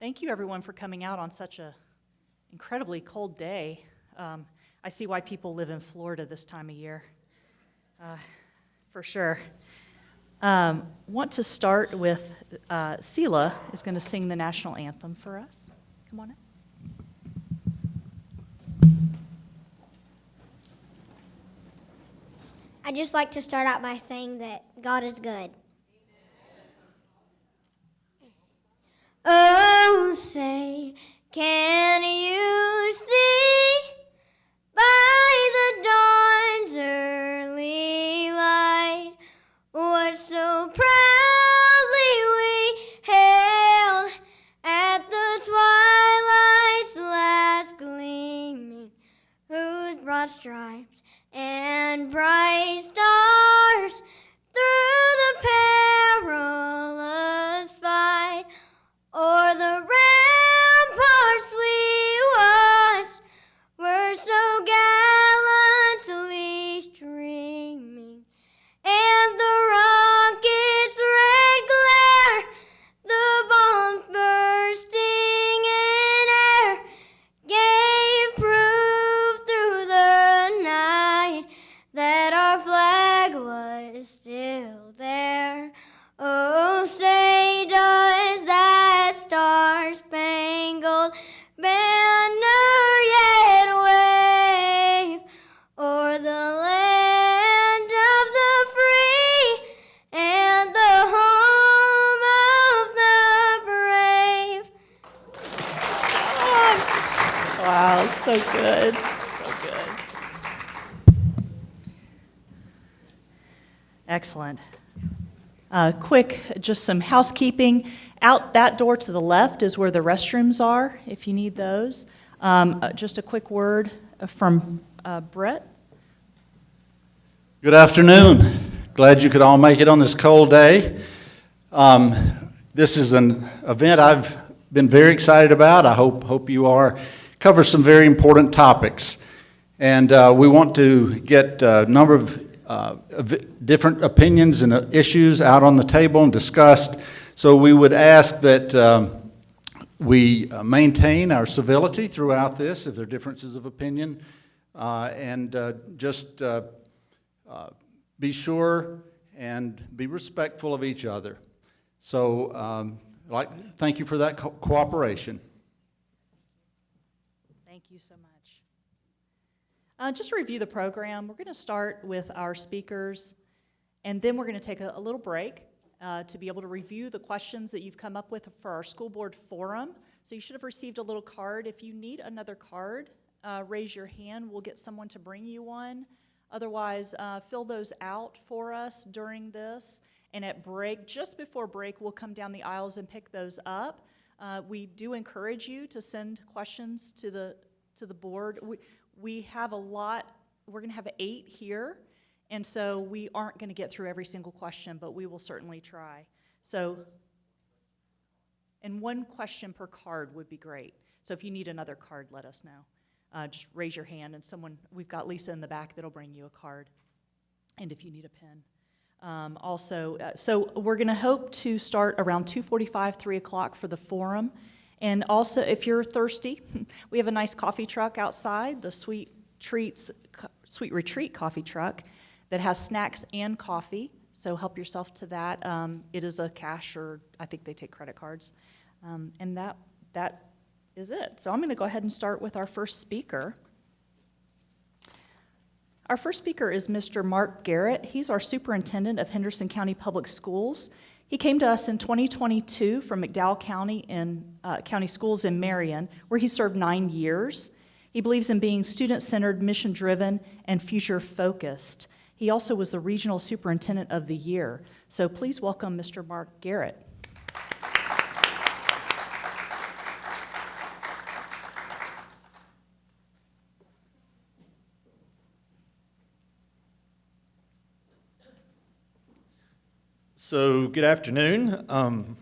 Thank you, everyone, for coming out on such an incredibly cold day. I see why people live in Florida this time of year, for sure. Want to start with Sela is going to sing the national anthem for us. Come on up. I'd just like to start out by saying that God is good. Oh, say, can you see by the dawn's early light what so proudly we hailed at the twilight's last gleaming, whose broad stripes and bright stars through the perilous fight o'er the ramparts we watched were so gallantly streaming, and the rocket's red glare, the bombs bursting in air, gave proof through the night that our flag was still there. Oh, say does that star-spangled banner yet wave o'er the land of the free and the home of the brave? Wow, so good. So good. Excellent. Quick, just some housekeeping. Out that door to the left is where the restrooms are, if you need those. Just a quick word from Brett. Good afternoon. Glad you could all make it on this cold day. This is an event I've been very excited about. I hope you are. Covers some very important topics. And we want to get a number of different opinions and issues out on the table and discussed. So we would ask that we maintain our civility throughout this, if there are differences of opinion, and just be sure and be respectful of each other. So thank you for that cooperation. Thank you so much. Just to review the program, we're going to start with our speakers, and then we're going to take a little break to be able to review the questions that you've come up with for our school board forum. So you should have received a little card. If you need another card, raise your hand. We'll get someone to bring you one. Otherwise, fill those out for us during this. And at break, just before break, we'll come down the aisles and pick those up. We do encourage you to send questions to the board. We have a lot. We're going to have 8 here, and so we aren't going to get through every single question, but we will certainly try. So, and 1 question per card would be great. So if you need another card, let us know. Just raise your hand, and we've got Lisa in the back that'll bring you a card, and if you need a pen. So we're going to hope to start around 2:45, 3 o'clock for the forum. And also, if you're thirsty, we have a nice coffee truck outside, the Sweet Retreat coffee truck that has snacks and coffee, so help yourself to that. It is a cash, or I think they take credit cards. And that is it. So I'm going to go ahead and start with our first speaker. Our first speaker is Mr. Mark Garrett. He's our superintendent of Henderson County Public Schools. He came to us in 2022 from McDowell County County Schools in Marion, where he served 9 years. He believes in being student-centered, mission-driven, and future-focused. He also was the Regional Superintendent of the Year. So please welcome Mr. Mark Garrett. So, good afternoon.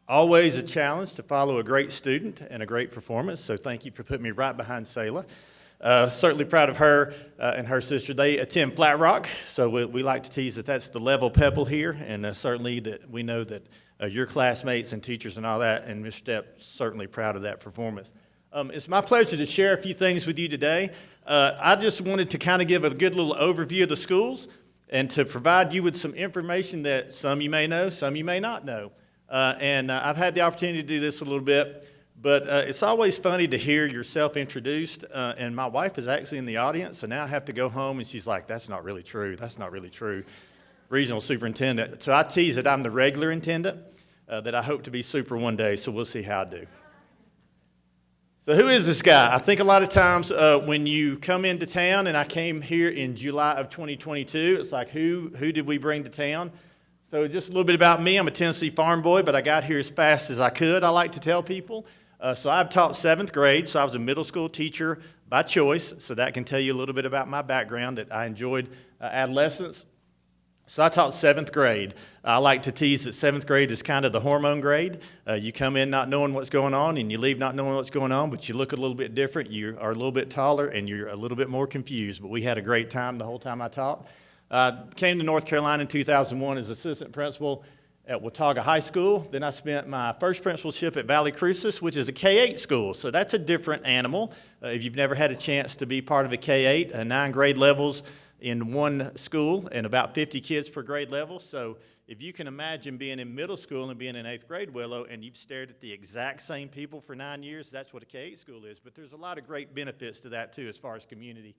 Always a challenge to follow a great student and a great performance, so thank you for putting me right behind Selah. Certainly proud of her and her sister. They attend Flat Rock, so we like to tease that that's the level pebble here, and certainly that we know that your classmates and teachers and all that, and Ms. Stepp's certainly proud of that performance. It's my pleasure to share a few things with you today. I just wanted to kind of give a good little overview of the schools and to provide you with some information that some you may know, some you may not know. I've had the opportunity to do this a little bit, but it's always funny to hear yourself introduced, and my wife is actually in the audience, so now I have to go home, and she's like, that's not really true, that's not really true. Regional superintendent. So I tease that I'm the regular intendant, that I hope to be super one day, so we'll see how I do. So who is this guy? I think a lot of times when you come into town, and I came here in July of 2022, it's like, who did we bring to town? So just a little bit about me. I'm a Tennessee farm boy, but I got here as fast as I could, I like to tell people. So I've taught 7th grade, so I was a middle school teacher by choice, so that can tell you a little bit about my background, that I enjoyed adolescence. So I taught 7th grade. I like to tease that 7th grade is kind of the hormone grade. You come in not knowing what's going on, and you leave not knowing what's going on, but you look a little bit different. You are a little bit taller, and you're a little bit more confused. But we had a great time the whole time I taught. Came to North Carolina in 2001 as assistant principal at Watauga High School. Then I spent my first principalship at Valley Crucis, which is a K-8 school. So that's a different animal. If you've never had a chance to be part of a K-8, 9 grade levels in one school and about 50 kids per grade level. So if you can imagine being in middle school and being in 8th grade, Willow, and you've stared at the exact same people for 9 years, that's what a K-8 school is. But there's a lot of great benefits to that, too, as far as community.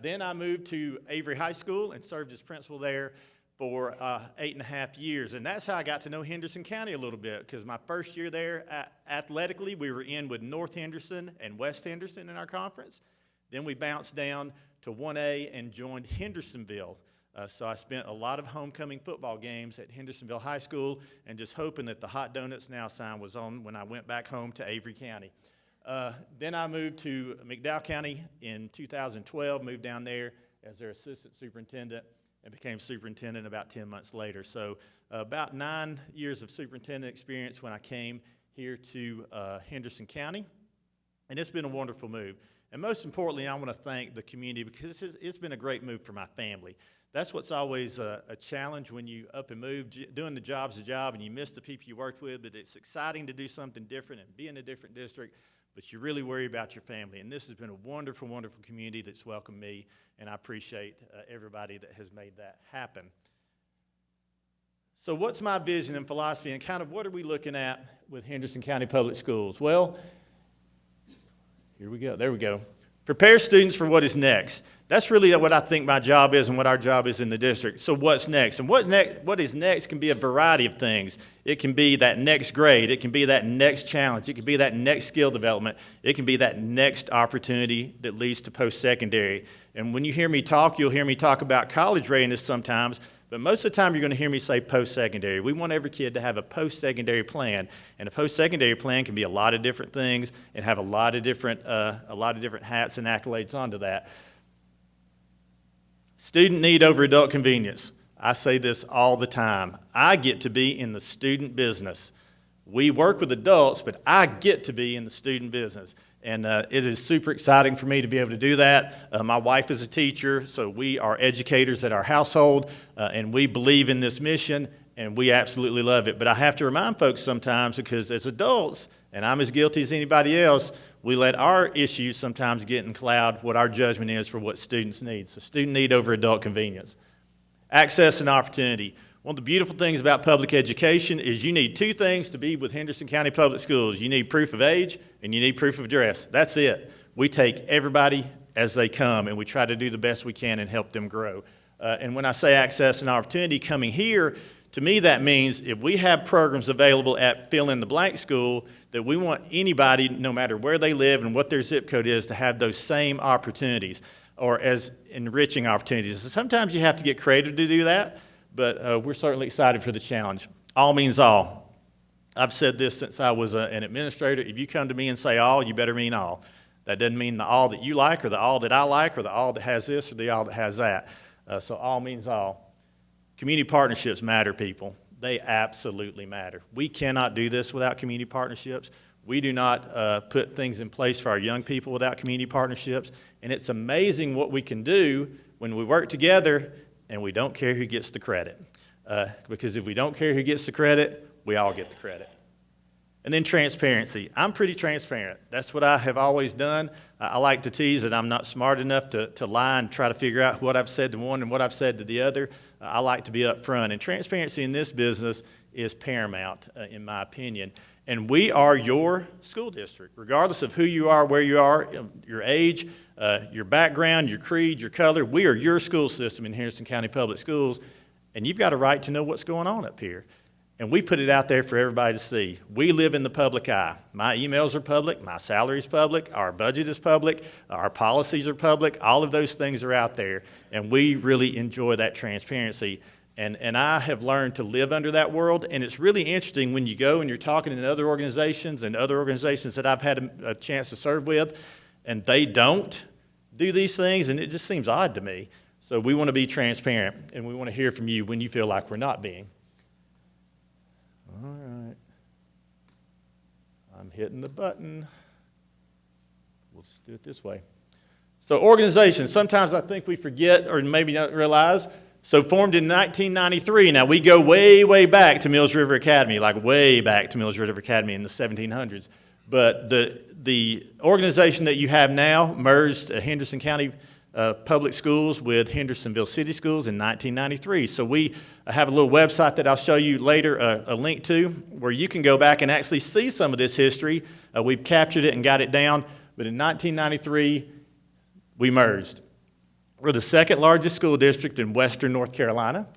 Then I moved to Avery High School and served as principal there for 8.5 years. And that's how I got to know Henderson County a little bit, because my first year there, athletically, we were in with North Henderson and West Henderson in our conference. Then we bounced down to 1A and joined Hendersonville. So I spent a lot of homecoming football games at Hendersonville High School, and just hoping that the Hot Donuts Now sign was on when I went back home to Avery County. Then I moved to McDowell County in 2012, moved down there as their assistant superintendent, and became superintendent about 10 months later. So about 9 years of superintendent experience when I came here to Henderson County, and it's been a wonderful move. And most importantly, I want to thank the community, because it's been a great move for my family. That's what's always a challenge when you up and move. Doing the job's a job, and you miss the people you worked with, but it's exciting to do something different and be in a different district, but you really worry about your family. And this has been a wonderful, wonderful community that's welcomed me, and I appreciate everybody that has made that happen. So what's my vision and philosophy, and kind of what are we looking at with Henderson County Public Schools? Well, here we go. There we go. Prepare students for what is next. That's really what I think my job is and what our job is in the district. So what's next? And what is next can be a variety of things. It can be that next grade. It can be that next challenge. It can be that next skill development. It can be that next opportunity that leads to post-secondary. And when you hear me talk, you'll hear me talk about college readiness sometimes, but most of the time you're going to hear me say post-secondary. We want every kid to have a post-secondary plan, and a post-secondary plan can be a lot of different things and have a lot of different hats and accolades onto that. Student need over adult convenience. I say this all the time. I get to be in the student business. We work with adults, but I get to be in the student business. And it is super exciting for me to be able to do that. My wife is a teacher, so we are educators at our household, and we believe in this mission, and we absolutely love it. But I have to remind folks sometimes, because as adults, and I'm as guilty as anybody else, we let our issues sometimes get in cloud what our judgment is for what students need. So student need over adult convenience. Access and opportunity. One of the beautiful things about public education is you need two things to be with Henderson County Public Schools. You need proof of age and you need proof of address. That's it. We take everybody as they come, and we try to do the best we can and help them grow. And when I say access and opportunity, coming here, to me that means if we have programs available at fill-in-the-blank school, that we want anybody, no matter where they live and what their zip code is, to have those same opportunities or as enriching opportunities. And sometimes you have to get creative to do that, but we're certainly excited for the challenge. All means all. I've said this since I was an administrator. If you come to me and say all, you better mean all. That doesn't mean the all that you like or the all that I like or the all that has this or the all that has that. So all means all. Community partnerships matter, people. They absolutely matter. We cannot do this without community partnerships. We do not put things in place for our young people without community partnerships. And it's amazing what we can do when we work together and we don't care who gets the credit. Because if we don't care who gets the credit, we all get the credit. And then transparency. I'm pretty transparent. That's what I have always done. I like to tease that I'm not smart enough to lie and try to figure out what I've said to one and what I've said to the other. I like to be upfront. And transparency in this business is paramount, in my opinion. And we are your school district, regardless of who you are, where you are, your age, your background, your creed, your color. We are your school system in Henderson County Public Schools, and you've got a right to know what's going on up here. And we put it out there for everybody to see. We live in the public eye. My emails are public, my salary is public, our budget is public, our policies are public. All of those things are out there, and we really enjoy that transparency. And I have learned to live under that world, and it's really interesting when you go and you're talking in other organizations and other organizations that I've had a chance to serve with, and they don't do these things, and it just seems odd to me. So we want to be transparent, and we want to hear from you when you feel like we're not being. All right. I'm hitting the button. We'll just do it this way. So organizations, sometimes I think we forget or maybe not realize. So formed in 1993. Now we go way, way back to Mills River Academy, like way back to Mills River Academy in the 1700s. But the organization that you have now merged Henderson County Public Schools with Hendersonville City Schools in 1993. So we have a little website that I'll show you later, a link to, where you can go back and actually see some of this history. We've captured it and got it down. But in 1993, we merged. We're the second largest school district in western North Carolina.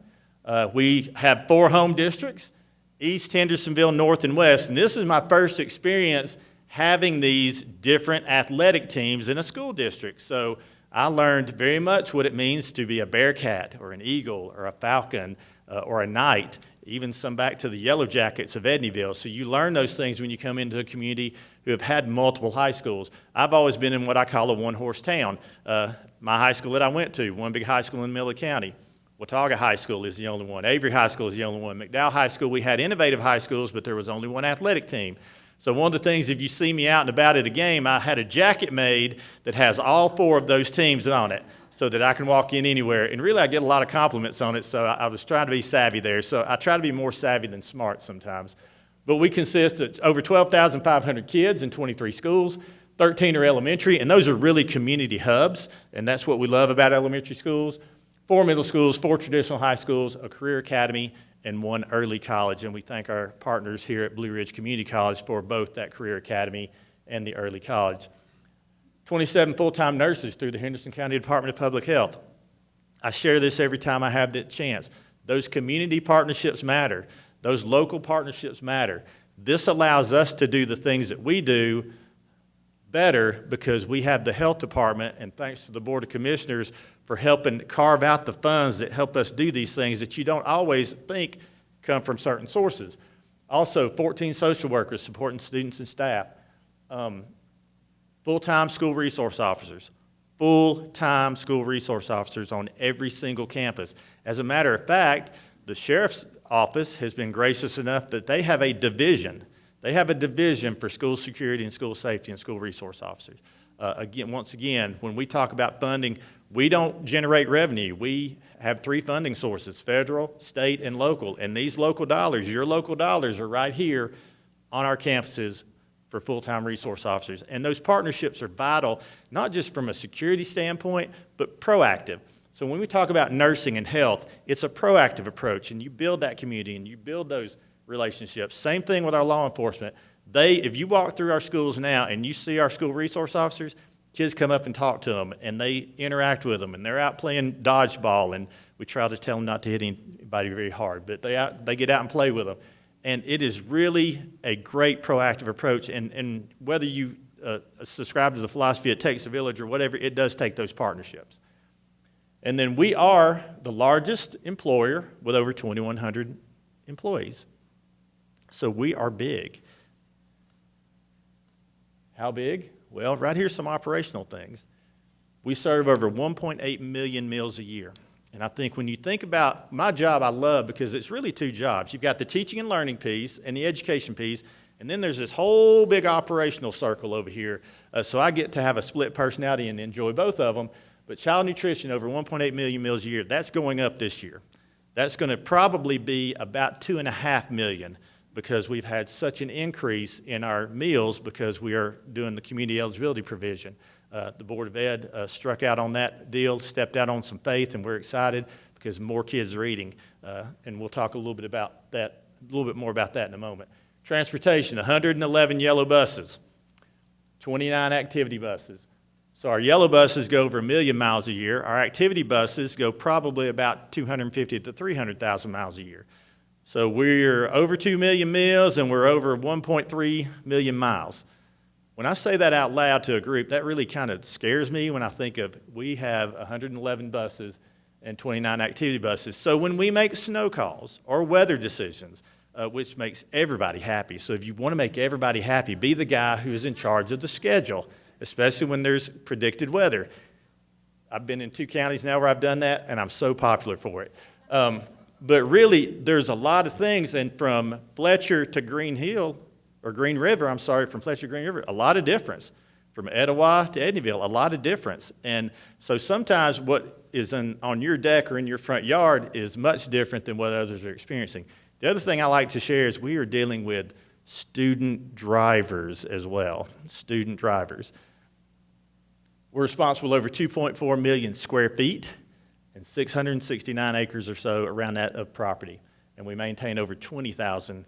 We have 4 home districts, East, Hendersonville, North, and West. And this is my first experience having these different athletic teams in a school district. So I learned very much what it means to be a Bearcat or an Eagle or a Falcon or a Knight, even some back to the Yellow Jackets of Edneyville. So you learn those things when you come into a community who have had multiple high schools. I've always been in what I call a one-horse town. My high school that I went to, one big high school in Miller County. Watauga High School is the only one. Avery High School is the only one. McDowell High School, we had innovative high schools, but there was only one athletic team. So one of the things, if you see me out and about at a game, I had a jacket made that has all 4 of those teams on it so that I can walk in anywhere. And really, I get a lot of compliments on it, so I was trying to be savvy there. So I try to be more savvy than smart sometimes. But we consist of over 12,500 kids in 23 schools. 13 are elementary, and those are really community hubs, and that's what we love about elementary schools. 4 middle schools, 4 traditional high schools, a career academy, and 1 early college. And we thank our partners here at Blue Ridge Community College for both that career academy and the early college. 27 full-time nurses through the Henderson County Department of Public Health. I share this every time I have the chance. Those community partnerships matter. Those local partnerships matter. This allows us to do the things that we do better because we have the health department, and thanks to the Board of Commissioners for helping carve out the funds that help us do these things that you don't always think come from certain sources. Also, 14 social workers supporting students and staff. Full-time school resource officers. Full-time school resource officers on every single campus. As a matter of fact, the sheriff's office has been gracious enough that they have a division. They have a division for school security and school safety and school resource officers. Once again, when we talk about funding, we don't generate revenue. We have 3 funding sources, federal, state, and local. And these local dollars, your local dollars, are right here on our campuses for full-time resource officers. And those partnerships are vital, not just from a security standpoint, but proactive. So when we talk about nursing and health, it's a proactive approach, and you build that community and you build those relationships. Same thing with our law enforcement. If you walk through our schools now and you see our school resource officers, kids come up and talk to them, and they interact with them, and they're out playing dodgeball, and we try to tell them not to hit anybody very hard, but they get out and play with them. And it is really a great proactive approach, and whether you subscribe to the philosophy it takes a village or whatever, it does take those partnerships. And then we are the largest employer with over 2,100 employees. So we are big. How big? Well, right here's some operational things. We serve over 1.8 million meals a year. And I think when you think about my job, I love because it's really 2 jobs. You've got the teaching and learning piece and the education piece, and then there's this whole big operational circle over here. So I get to have a split personality and enjoy both of them. But child nutrition, over 1.8 million meals a year, that's going up this year. That's going to probably be about 2.5 million because we've had such an increase in our meals because we are doing the community eligibility provision. The Board of Ed struck out on that deal, stepped out on some faith, and we're excited because more kids are eating. And we'll talk a little bit more about that in a moment. Transportation, 111 yellow buses, 29 activity buses. So our yellow buses go over 1 million miles a year. Our activity buses go probably about 250 to 300,000 miles a year. So we're over 2 million meals and we're over 1.3 million miles. When I say that out loud to a group, that really kind of scares me when I think of we have 111 buses and 29 activity buses. So when we make snow calls or weather decisions, which makes everybody happy. So if you want to make everybody happy, be the guy who's in charge of the schedule, especially when there's predicted weather. I've been in 2 counties now where I've done that, and I'm so popular for it. But really, there's a lot of things, and from Fletcher to Green River, from Fletcher to Green River, a lot of difference. From Etowah to Edneyville, a lot of difference. And so sometimes what is on your deck or in your front yard is much different than what others are experiencing. The other thing I like to share is we are dealing with student drivers as well, student drivers. We're responsible over 2.4 million square feet and 669 acres or so around that of property. And we maintain over 20,000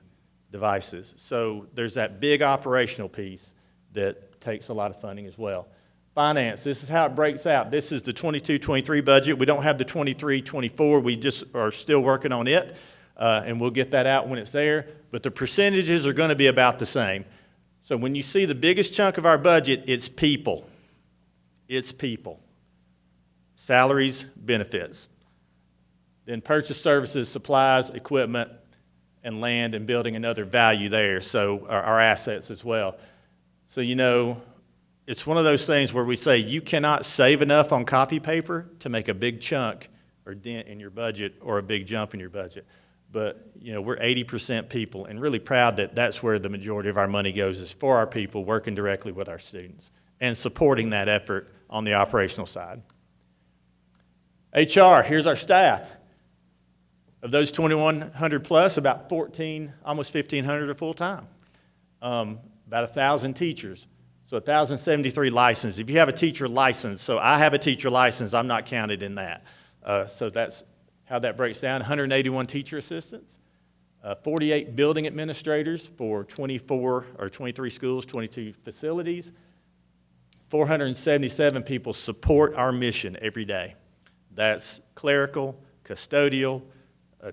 devices. So there's that big operational piece that takes a lot of funding as well. Finance, this is how it breaks out. This is the 22-23 budget. We don't have the 23-24. We just are still working on it, and we'll get that out when it's there. But the percentages are going to be about the same. So when you see the biggest chunk of our budget, it's people. It's people. Salaries, benefits. Then purchase services, supplies, equipment, and land and building another value there, so our assets as well. So, it's one of those things where we say you cannot save enough on copy paper to make a big chunk or dent in your budget or a big jump in your budget. But, we're 80% people, and really proud that that's where the majority of our money goes, is for our people, working directly with our students and supporting that effort on the operational side. HR, here's our staff. Of those 2,100 plus, about 14, almost 1,500 are full-time. About 1,000 teachers. So 1,073 licensed. If you have a teacher license, so I have a teacher license, I'm not counted in that. So that's how that breaks down. 181 teacher assistants, 48 building administrators for 24 or 23 schools, 22 facilities. 477 people support our mission every day. That's clerical, custodial,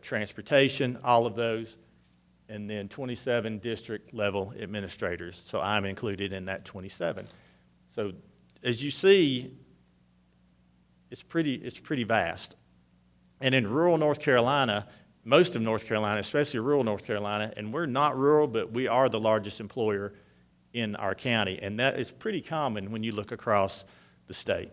transportation, all of those, and then 27 district level administrators. So I'm included in that 27. So as you see, it's pretty vast. And in rural North Carolina, most of North Carolina, especially rural North Carolina, and we're not rural, but we are the largest employer in our county, and that is pretty common when you look across the state.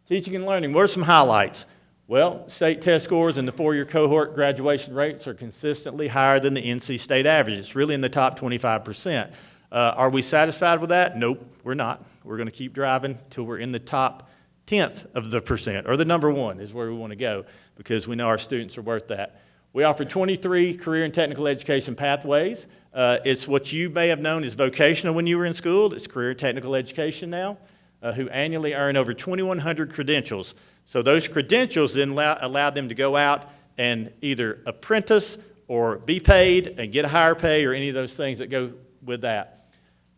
Teaching and learning, what are some highlights? Well, state test scores and the 4-year cohort graduation rates are consistently higher than the NC state average. It's really in the top 25%. Are we satisfied with that? Nope, we're not. We're going to keep driving till we're in the top 10th of the percent, or the number 1 is where we want to go, because we know our students are worth that. We offer 23 career and technical education pathways. It's what you may have known as vocational when you were in school. It's career and technical education now, who annually earn over 2,100 credentials. So those credentials then allow them to go out and either apprentice or be paid and get a higher pay or any of those things that go with that.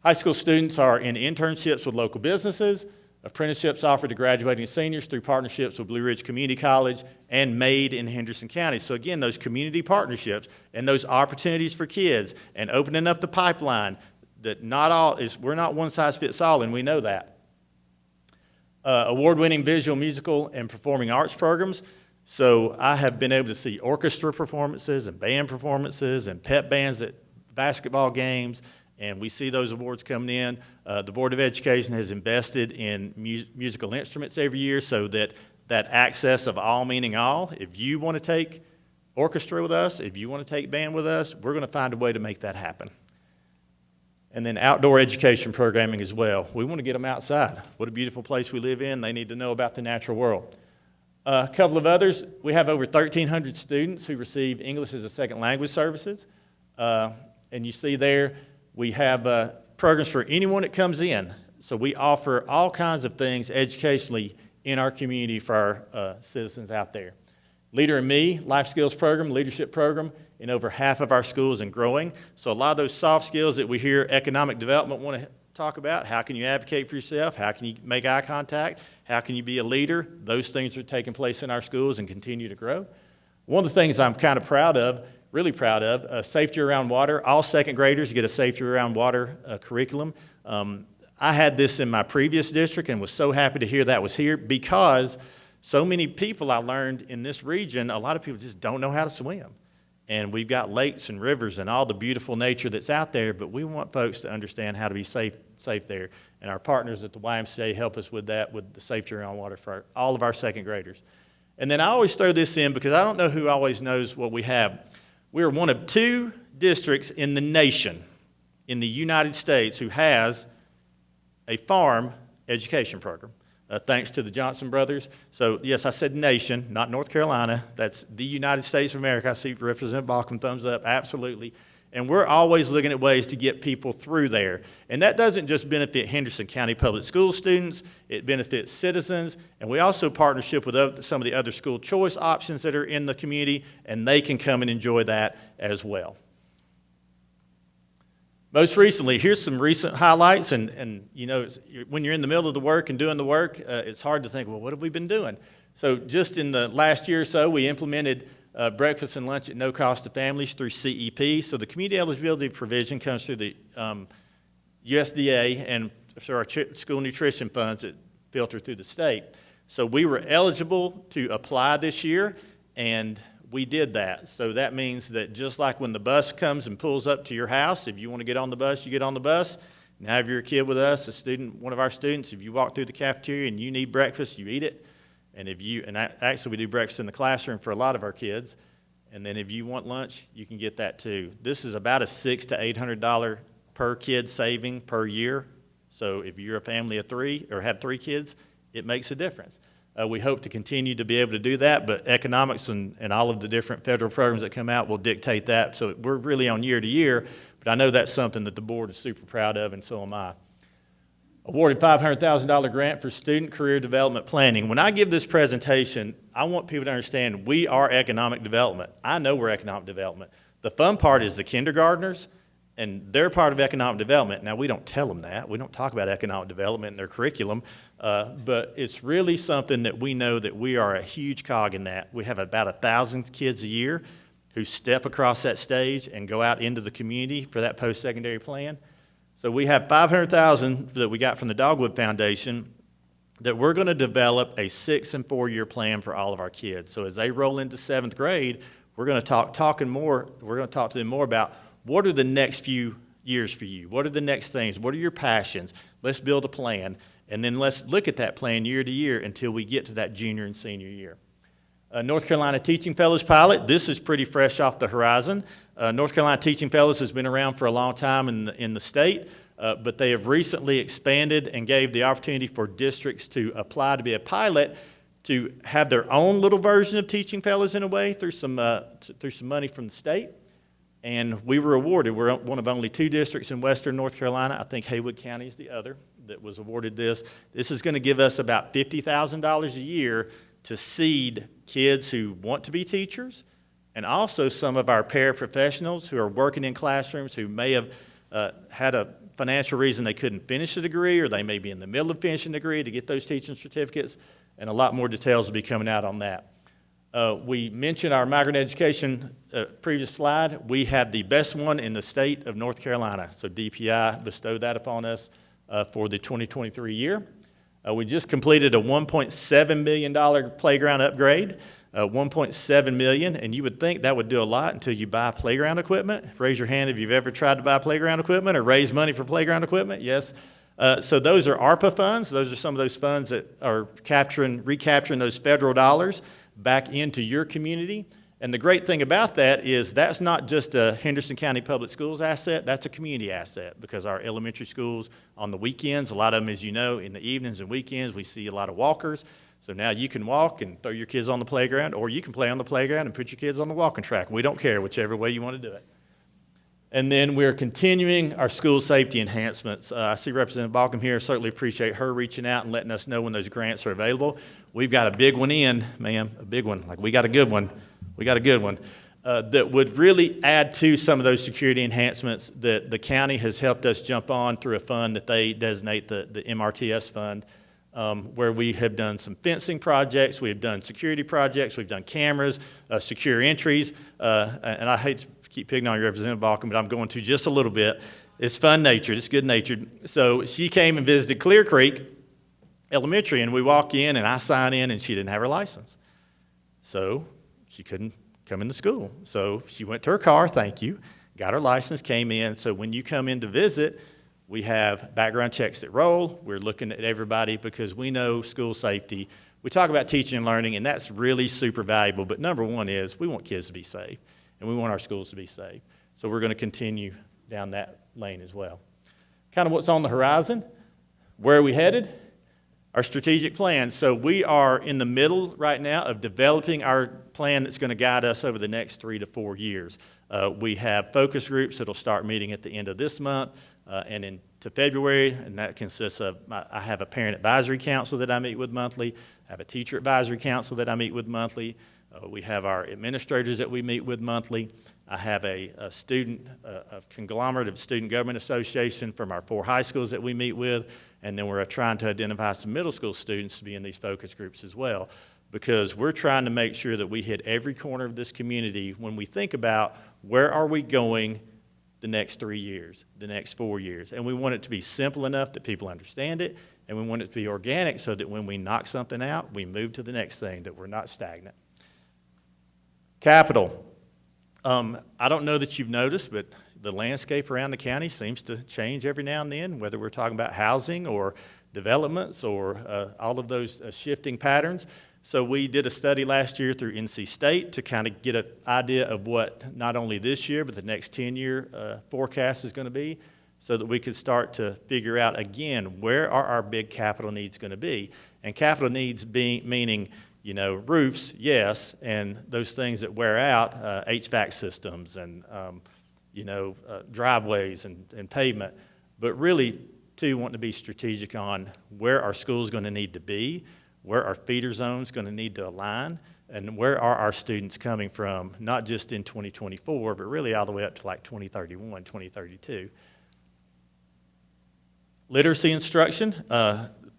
High school students are in internships with local businesses, apprenticeships offered to graduating seniors through partnerships with Blue Ridge Community College and MAID in Henderson County. So again, those community partnerships and those opportunities for kids and opening up the pipeline, that we're not one size fits all, and we know that. Award-winning visual, musical, and performing arts programs. So I have been able to see orchestra performances and band performances and pep bands at basketball games, and we see those awards coming in. The Board of Education has invested in musical instruments every year, so that access of all meaning all. If you want to take orchestra with us, if you want to take band with us, we're going to find a way to make that happen. And then outdoor education programming as well. We want to get them outside. What a beautiful place we live in. They need to know about the natural world. A couple of others, we have over 1,300 students who receive English as a second language services. And you see there, we have programs for anyone that comes in. So we offer all kinds of things educationally in our community for our citizens out there. Leader in Me, life skills program, leadership program in over half of our schools and growing. So a lot of those soft skills that we hear economic development want to talk about, how can you advocate for yourself, how can you make eye contact, how can you be a leader, those things are taking place in our schools and continue to grow. One of the things I'm kind of proud of, really proud of, safety around water. All second graders get a safety around water curriculum. I had this in my previous district and was so happy to hear that was here because so many people I learned in this region, a lot of people just don't know how to swim. And we've got lakes and rivers and all the beautiful nature that's out there, but we want folks to understand how to be safe there. And our partners at the YMCA help us with that, with the safety around water for all of our second graders. And then I always throw this in because I don't know who always knows what we have. We are one of 2 districts in the nation, in the United States, who has a farm education program, thanks to the Johnson brothers. So yes, I said nation, not North Carolina. That's the United States of America. I see Representative Balcom thumbs up, absolutely. And we're always looking at ways to get people through there. And that doesn't just benefit Henderson County Public School students, it benefits citizens, and we also partnership with some of the other school choice options that are in the community, and they can come and enjoy that as well. Most recently, here's some recent highlights, and you know, when you're in the middle of the work and doing the work, it's hard to think, well, what have we been doing? So just in the last year or so, we implemented breakfast and lunch at no cost to families through CEP. So the community eligibility provision comes through the USDA and through our school nutrition funds that filter through the state. So we were eligible to apply this year, and we did that. So that means that just like when the bus comes and pulls up to your house, if you want to get on the bus, you get on the bus. Now if you're a kid with us, a student, one of our students, if you walk through the cafeteria and you need breakfast, you eat it. And actually we do breakfast in the classroom for a lot of our kids. And then if you want lunch, you can get that too. This is about a $600 to $800 per kid saving per year. So if you're a family of 3 or have 3 kids, it makes a difference. We hope to continue to be able to do that, but economics and all of the different federal programs that come out will dictate that. So we're really on year to year, but I know that's something that the board is super proud of, and so am I. Awarded $500,000 grant for student career development planning. When I give this presentation, I want people to understand we are economic development. I know we're economic development. The fun part is the kindergartners, and they're part of economic development. Now, we don't tell them that. We don't talk about economic development in their curriculum, but it's really something that we know that we are a huge cog in that. We have about 1,000 kids a year who step across that stage and go out into the community for that post-secondary plan. So we have $500,000 that we got from the Dogwood Foundation that we're going to develop a 6- and 4-year plan for all of our kids. So as they roll into 7th grade, we're going to talk to them more about what are the next few years for you? What are the next things? What are your passions? Let's build a plan, and then let's look at that plan year to year until we get to that junior and senior year. North Carolina Teaching Fellows pilot, this is pretty fresh off the horizon. North Carolina Teaching Fellows has been around for a long time in the state, but they have recently expanded and gave the opportunity for districts to apply to be a pilot to have their own little version of Teaching Fellows in a way through some money from the state. And we were awarded. We're one of only 2 districts in western North Carolina. I think Haywood County is the other that was awarded this. This is going to give us about $50,000 a year to seed kids who want to be teachers, and also some of our paraprofessionals who are working in classrooms who may have had a financial reason they couldn't finish a degree, or they may be in the middle of finishing a degree to get those teaching certificates, and a lot more details will be coming out on that. We mentioned our migrant education previous slide. We have the best one in the state of North Carolina, so DPI bestowed that upon us for the 2023 year. We just completed a $1.7 million playground upgrade, $1.7 million, and you would think that would do a lot until you buy playground equipment. Raise your hand if you've ever tried to buy playground equipment or raise money for playground equipment. Yes. So those are ARPA funds. Those are some of those funds that are recapturing those federal dollars back into your community. And the great thing about that is that's not just a Henderson County Public Schools asset, that's a community asset, because our elementary schools on the weekends, a lot of them, as you know, in the evenings and weekends, we see a lot of walkers. So now you can walk and throw your kids on the playground, or you can play on the playground and put your kids on the walking track. We don't care, whichever way you want to do it. And then we're continuing our school safety enhancements. I see Representative Balcom here. Certainly appreciate her reaching out and letting us know when those grants are available. We've got a big one in, ma'am, a big one. Like, we got a good one. We got a good one that would really add to some of those security enhancements that the county has helped us jump on through a fund that they designate the MRTS fund, where we have done some fencing projects, we've done security projects, we've done cameras, secure entries, and I hate to keep picking on you, Representative Balcom, but I'm going to just a little bit. It's fun-natured, it's good-natured. So she came and visited Clear Creek Elementary, and we walk in, and I sign in, and she didn't have her license. So she couldn't come into school. So she went to her car, thank you, got her license, came in. So when you come in to visit, we have background checks that roll. We're looking at everybody because we know school safety. We talk about teaching and learning, and that's really super valuable. But number one is we want kids to be safe, and we want our schools to be safe. So we're going to continue down that lane as well. Kind of what's on the horizon. Where are we headed? Our strategic plan. So we are in the middle right now of developing our plan that's going to guide us over the next 3 to 4 years. We have focus groups that will start meeting at the end of this month and into February, and that consists of, I have a parent advisory council that I meet with monthly, I have a teacher advisory council that I meet with monthly, we have our administrators that we meet with monthly, I have a conglomerate of student government association from our 4 high schools that we meet with, and then we're trying to identify some middle school students to be in these focus groups as well, because we're trying to make sure that we hit every corner of this community when we think about where are we going the next 3 years, the next 4 years. And we want it to be simple enough that people understand it, and we want it to be organic so that when we knock something out, we move to the next thing, that we're not stagnant. Capital. I don't know that you've noticed, but the landscape around the county seems to change every now and then, whether we're talking about housing or developments or all of those shifting patterns. So we did a study last year through NC State to kind of get an idea of what not only this year, but the next 10-year forecast is going to be, so that we could start to figure out, again, where are our big capital needs going to be? And capital needs meaning, you know, roofs, yes, and those things that wear out, HVAC systems and, driveways and pavement. But really, too, wanting to be strategic on where our school's going to need to be, where our feeder zone's going to need to align, and where are our students coming from, not just in 2024, but really all the way up to like 2031, 2032. Literacy instruction.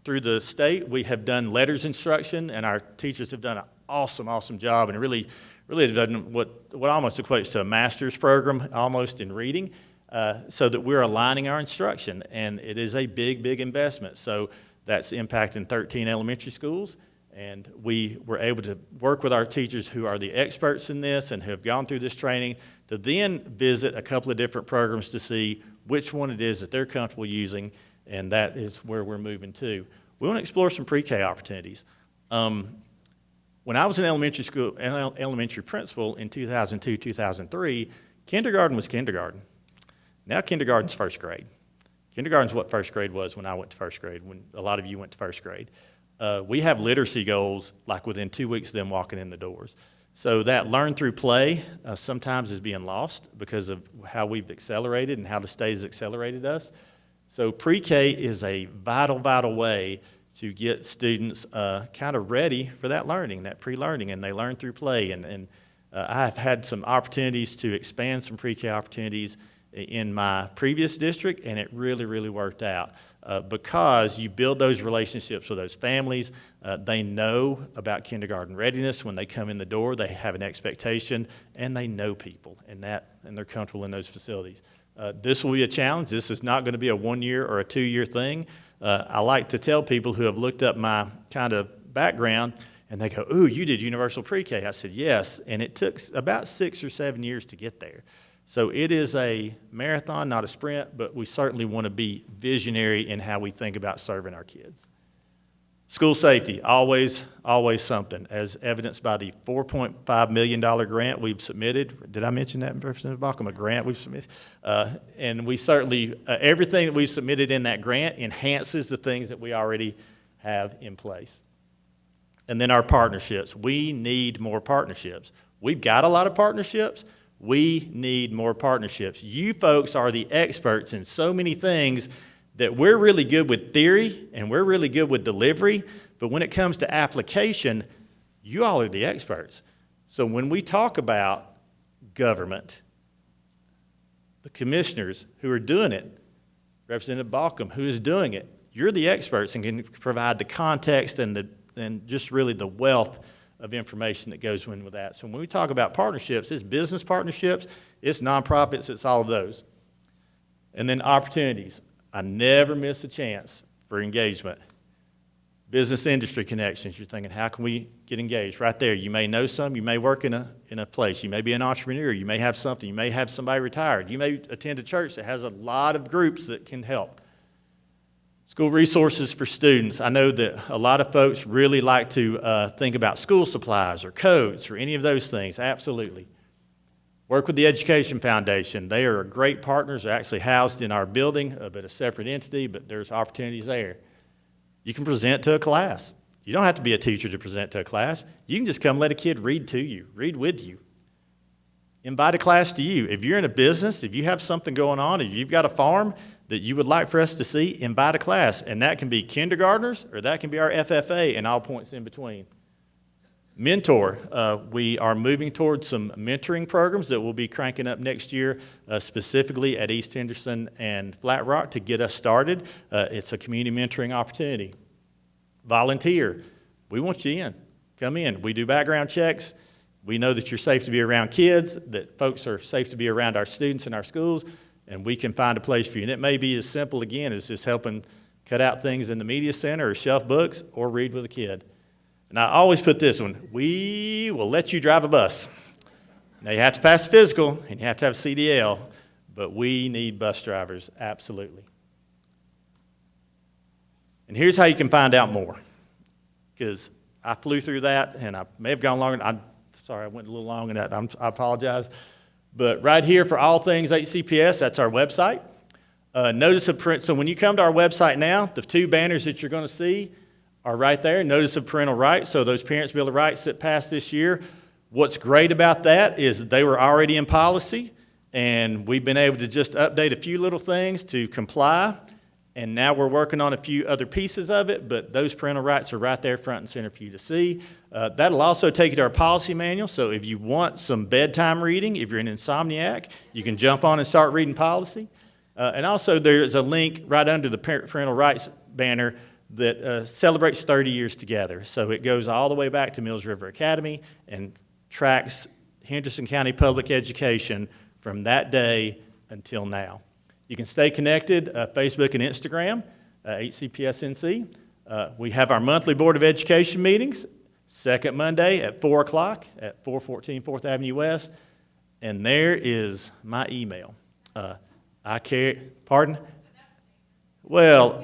Through the state, we have done letters instruction, and our teachers have done an awesome job, and really have done what almost equates to a master's program, almost in reading, so that we're aligning our instruction, and it is a big investment. So that's impacting 13 elementary schools, and we were able to work with our teachers who are the experts in this and who have gone through this training to then visit a couple of different programs to see which one it is that they're comfortable using, and that is where we're moving to. We want to explore some pre-K opportunities. When I was an elementary principal in 2002, 2003, kindergarten was kindergarten. Now kindergarten's first grade. Kindergarten's what first grade was when I went to first grade, when a lot of you went to first grade. We have literacy goals like within 2 weeks of them walking in the doors. So that learn through play sometimes is being lost because of how we've accelerated and how the state has accelerated us. So pre-K is a vital way to get students kind of ready for that learning, that pre-learning, and they learn through play. And I've had some opportunities to expand some pre-K opportunities in my previous district, and it really worked out because you build those relationships with those families. They know about kindergarten readiness. When they come in the door, they have an expectation, and they know people, and they're comfortable in those facilities. This will be a challenge. This is not going to be a 1 year or a 2 year thing. I like to tell people who have looked up my kind of background, and they go, "Ooh, you did universal pre-K." I said, "Yes," and it took about 6 or 7 years to get there. So it is a marathon, not a sprint, but we certainly want to be visionary in how we think about serving our kids. School safety, always something, as evidenced by the $4.5 million grant we've submitted. Did I mention that, Representative Balcom, a grant we've submitted? And we certainly, everything that we've submitted in that grant enhances the things that we already have in place. and then our partnerships. We need more partnerships. We've got a lot of partnerships. We need more partnerships. You folks are the experts in so many things that we're really good with theory and we're really good with delivery, but when it comes to application, you all are the experts. So when we talk about government, the commissioners who are doing it, Representative Balcom, who is doing it, you're the experts and can provide the context and just really the wealth of information that goes in with that. So when we talk about partnerships, it's business partnerships, it's nonprofits, it's all of those. And then opportunities. I never miss a chance for engagement. Business industry connections. You're thinking, how can we get engaged? Right there, you may know some, you may work in a place, you may be an entrepreneur, you may have something, you may have somebody retired, you may attend a church that has a lot of groups that can help. School resources for students. I know that a lot of folks really like to think about school supplies or coats or any of those things. Absolutely. Work with the Education Foundation. They are great partners. They're actually housed in our building, but a separate entity, but there's opportunities there. You can present to a class. You don't have to be a teacher to present to a class. You can just come let a kid read to you, read with you. Invite a class to you. If you're in a business, if you have something going on, if you've got a farm that you would like for us to see, invite a class. And that can be kindergartners or that can be our FFA and all points in between. Mentor. We are moving towards some mentoring programs that we'll be cranking up next year, specifically at East Henderson and Flat Rock to get us started. It's a community mentoring opportunity. Volunteer. We want you in. Come in. We do background checks. We know that you're safe to be around kids, that folks are safe to be around our students in our schools, and we can find a place for you. And it may be as simple, again, as just helping cut out things in the media center or shelf books or read with a kid. And I always put this one, we will let you drive a bus. Now, you have to pass physical and you have to have CDL, but we need bus drivers, absolutely. And here's how you can find out more, because I flew through that and I may have gone longer. I'm sorry, I went a little long in that. I apologize. But right here for all things HCPS, that's our website. Notice of print. So when you come to our website now, the two banners that you're going to see are right there. Notice of parental rights. So those parents' bill of rights that passed this year. What's great about that is they were already in policy, and we've been able to just update a few little things to comply. And now we're working on a few other pieces of it, but those parental rights are right there front and center for you to see. That'll also take you to our policy manual, so if you want some bedtime reading, if you're an insomniac, you can jump on and start reading policy. And also there's a link right under the parental rights banner that celebrates 30 years together. So it goes all the way back to Mills River Academy and tracks Henderson County Public Education from that day until now. You can stay connected, Facebook and Instagram, HCPSNC. We have our monthly Board of Education meetings, second Monday at 4 o'clock at 414 4th Avenue West. And there is my email. Pardon? Well,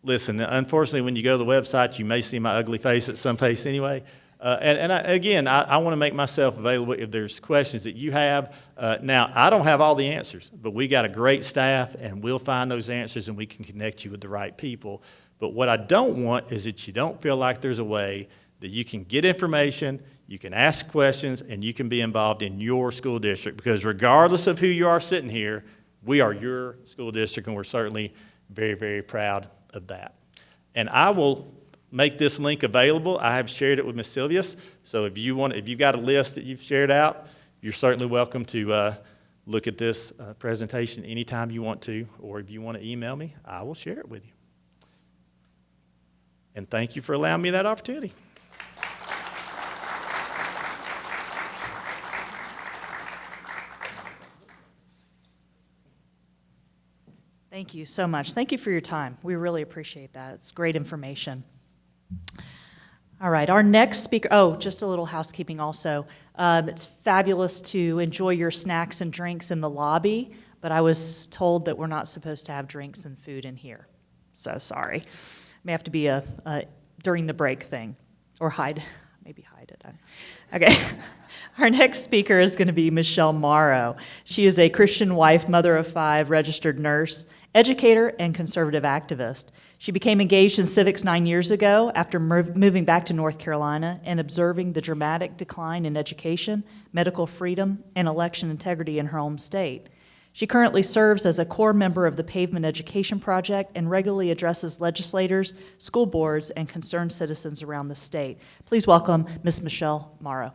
listen, unfortunately, when you go to the website, you may see my ugly face at some place anyway. I want to make myself available if there's questions that you have. Now, I don't have all the answers, but we got a great staff, and we'll find those answers, and we can connect you with the right people. But what I don't want is that you don't feel like there's a way that you can get information, you can ask questions, and you can be involved in your school district. Because regardless of who you are sitting here, we are your school district, and we're certainly very, very proud of that. And I will make this link available. I have shared it with Ms. Silvius, so if you've got a list that you've shared out, you're certainly welcome to look at this presentation anytime you want to, or if you want to email me, I will share it with you. And thank you for allowing me that opportunity. Thank you so much. Thank you for your time. We really appreciate that. It's great information. All right, our next speaker, just a little housekeeping also. It's fabulous to enjoy your snacks and drinks in the lobby, but I was told that we're not supposed to have drinks and food in here. So sorry. May have to be a during the break thing, or maybe hide it. Okay. Our next speaker is going to be Michele Morrow. She is a Christian wife, mother of 5, registered nurse, educator, and conservative activist. She became engaged in civics 9 years ago after moving back to North Carolina and observing the dramatic decline in education, medical freedom, and election integrity in her home state. She currently serves as a core member of the Pavement Education Project and regularly addresses legislators, school boards, and concerned citizens around the state. Please welcome Ms. Michele Morrow.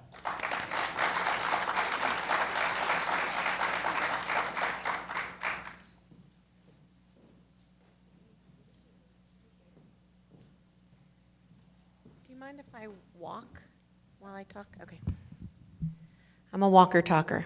Do you mind if I walk while I talk? Okay. I'm a walker talker.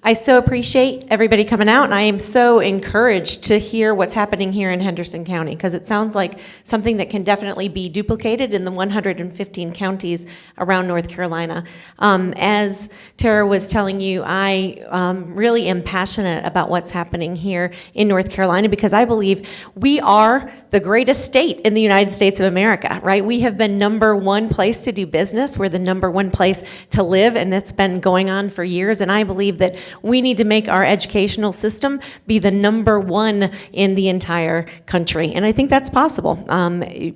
I so appreciate everybody coming out, and I am so encouraged to hear what's happening here in Henderson County, because it sounds like something that can definitely be duplicated in the 115 counties around North Carolina. As Tara was telling you, I really am passionate about what's happening here in North Carolina, because I believe we are the greatest state in the United States of America, right? We have been #1 place to do business. We're the #1 place to live, and it's been going on for years, and I believe that we need to make our educational system be the #1 in the entire country, and I think that's possible.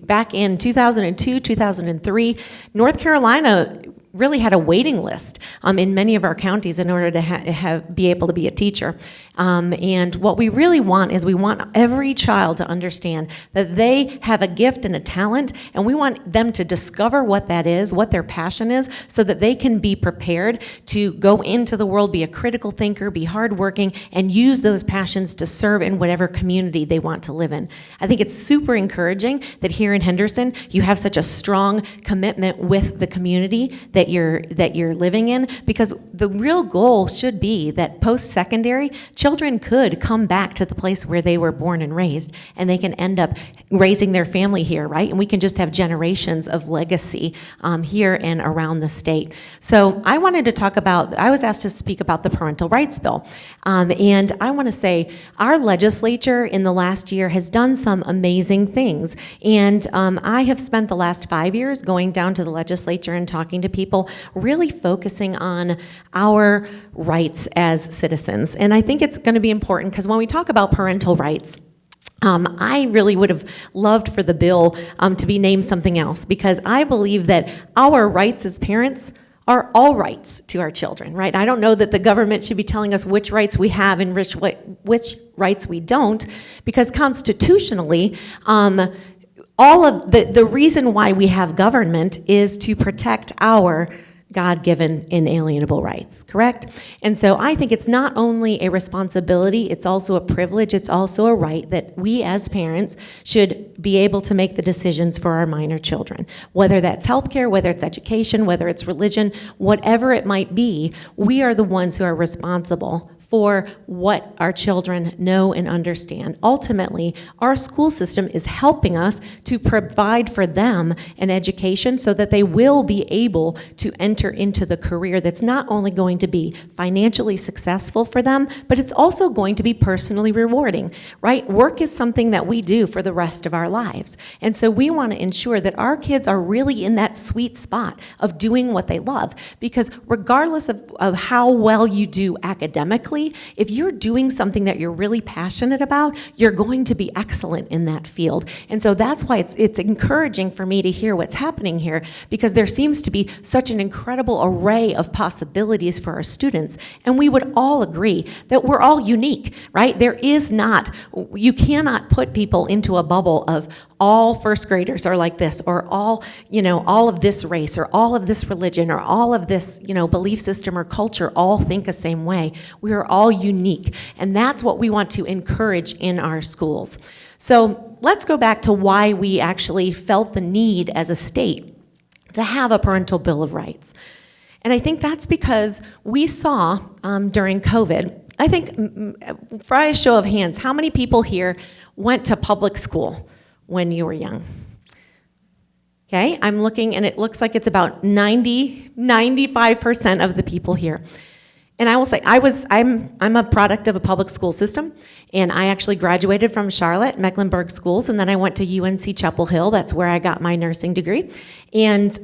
Back in 2002, 2003, North Carolina really had a waiting list in many of our counties in order to be able to be a teacher. And what we really want is we want every child to understand that they have a gift and a talent, and we want them to discover what that is, what their passion is, so that they can be prepared to go into the world, be a critical thinker, be hardworking, and use those passions to serve in whatever community they want to live in. I think it's super encouraging that here in Henderson, you have such a strong commitment with the community that you're living in, because the real goal should be that post-secondary, children could come back to the place where they were born and raised, and they can end up raising their family here, right? And we can just have generations of legacy here and around the state. So I wanted to talk about, I was asked to speak about the parental rights bill. And I want to say our legislature in the last year has done some amazing things. And I have spent the last 5 years going down to the legislature and talking to people, really focusing on our rights as citizens. And I think it's going to be important, because when we talk about parental rights, I really would have loved for the bill to be named something else, because I believe that our rights as parents are all rights to our children, right? I don't know that the government should be telling us which rights we have and which rights we don't, because constitutionally, all of the reason why we have government is to protect our God-given inalienable rights, correct? And so I think it's not only a responsibility, it's also a privilege, it's also a right that we as parents should be able to make the decisions for our minor children. Whether that's healthcare, whether it's education, whether it's religion, whatever it might be, we are the ones who are responsible for what our children know and understand. Ultimately, our school system is helping us to provide for them an education so that they will be able to enter into the career that's not only going to be financially successful for them, but it's also going to be personally rewarding, right? Work is something that we do for the rest of our lives. And so we want to ensure that our kids are really in that sweet spot of doing what they love, because regardless of how well you do academically, if you're doing something that you're really passionate about, you're going to be excellent in that field. And so that's why it's encouraging for me to hear what's happening here, because there seems to be such an incredible array of possibilities for our students. And we would all agree that we're all unique, right? You cannot put people into a bubble of all first graders are like this, or all of this race, or all of this religion, or all of this, belief system or culture all think the same way. We are all unique, and that's what we want to encourage in our schools. So let's go back to why we actually felt the need as a state to have a parental bill of rights. And I think that's because we saw during COVID, I think, for a show of hands, how many people here went to public school when you were young? Okay, I'm looking, and it looks like it's about 95% of the people here. And I will say, I'm a product of a public school system, and I actually graduated from Charlotte, Mecklenburg schools, and then I went to UNC Chapel Hill. That's where I got my nursing degree. And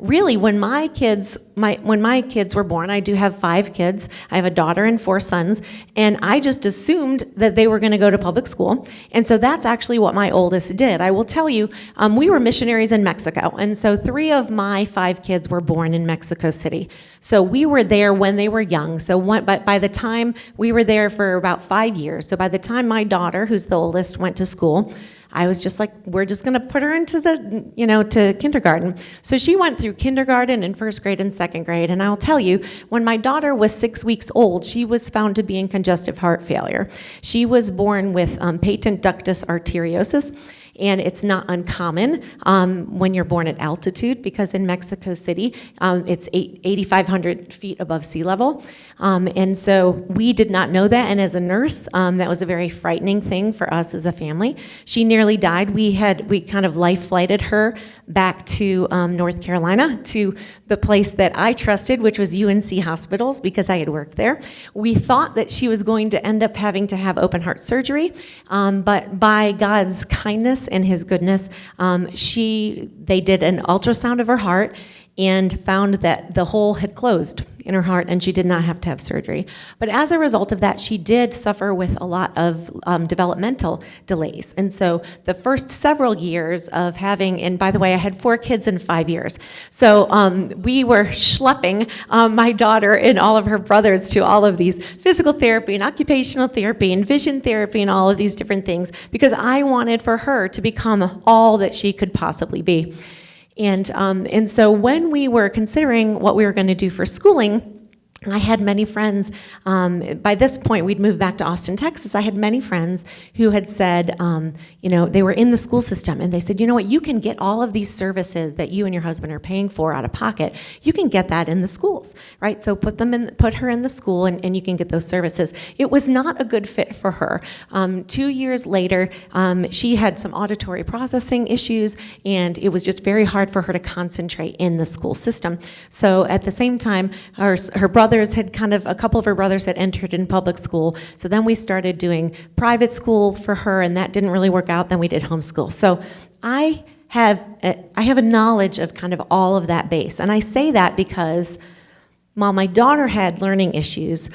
really, when my kids were born, I do have 5 kids. I have a daughter and 4 sons, and I just assumed that they were going to go to public school. And so that's actually what my oldest did. I will tell you, we were missionaries in Mexico, and so 3 of my 5 kids were born in Mexico City. So we were there when they were young. So by the time we were there for about 5 years, so by the time my daughter, who's the oldest, went to school, I was just like, we're just going to put her into to kindergarten. So she went through kindergarten and first grade and second grade. And I'll tell you, when my daughter was 6 weeks old, she was found to be in congestive heart failure. She was born with patent ductus arteriosus. And it's not uncommon when you're born at altitude, because in Mexico City, it's 8,500 feet above sea level. And so we did not know that. And as a nurse, that was a very frightening thing for us as a family. She nearly died. We kind of life flighted her back to North Carolina, to the place that I trusted, which was UNC Hospitals, because I had worked there. We thought that she was going to end up having to have open heart surgery, but by God's kindness and his goodness, they did an ultrasound of her heart and found that the hole had closed in her heart, and she did not have to have surgery. But as a result of that, she did suffer with a lot of developmental delays. And so the first several years of having, and by the way, I had 4 kids in 5 years. So we were schlepping my daughter and all of her brothers to all of these physical therapy and occupational therapy and vision therapy and all of these different things, because I wanted for her to become all that she could possibly be. And so when we were considering what we were going to do for schooling, I had many friends, by this point we'd moved back to Austin, Texas. I had many friends who had said, they were in the school system, and they said, you know what, you can get all of these services that you and your husband are paying for out of pocket. You can get that in the schools, right? So put her in the school, and you can get those services. It was not a good fit for her. 2 years later, she had some auditory processing issues, and it was just very hard for her to concentrate in the school system. So at the same time, her brothers a couple of her brothers had entered in public school. So then we started doing private school for her, and that didn't really work out. Then we did homeschool. So I have a knowledge of kind of all of that base. And I say that because while my daughter had learning issues,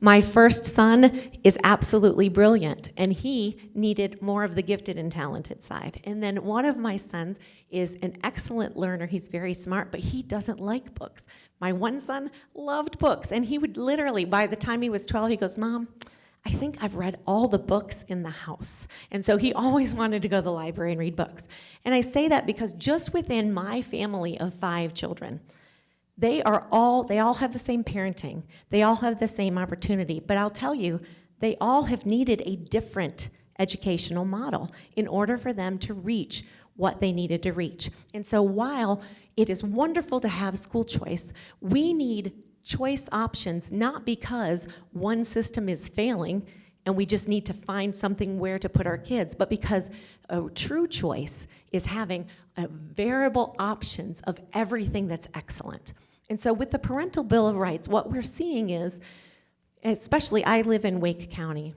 my first son is absolutely brilliant, and he needed more of the gifted and talented side. And then one of my sons is an excellent learner. He's very smart, but he doesn't like books. My one son loved books, and he would literally, by the time he was 12, he goes, Mom, I think I've read all the books in the house. And so he always wanted to go to the library and read books. And I say that because just within my family of 5 children, they all have the same parenting. They all have the same opportunity. But I'll tell you, they all have needed a different educational model in order for them to reach what they needed to reach. And so while it is wonderful to have school choice, we need choice options, not because one system is failing and we just need to find something where to put our kids, but because a true choice is having variable options of everything that's excellent. And so with the Parental Bill of Rights, what we're seeing is, especially I live in Wake County,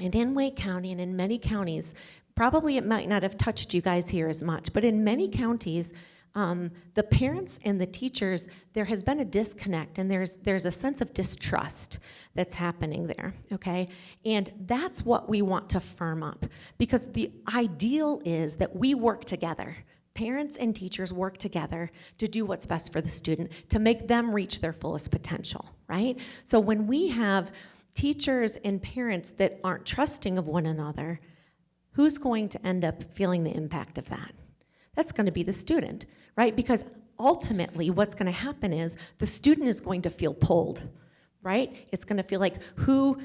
and in Wake County and in many counties, probably it might not have touched you guys here as much, but in many counties, the parents and the teachers, there has been a disconnect, and there's a sense of distrust that's happening there, okay? And that's what we want to firm up, because the ideal is that we work together. Parents and teachers work together to do what's best for the student, to make them reach their fullest potential, right? So when we have teachers and parents that aren't trusting of one another, who's going to end up feeling the impact of that? That's going to be the student, right? Because ultimately what's going to happen is the student is going to feel pulled, right? It's going to feel like, who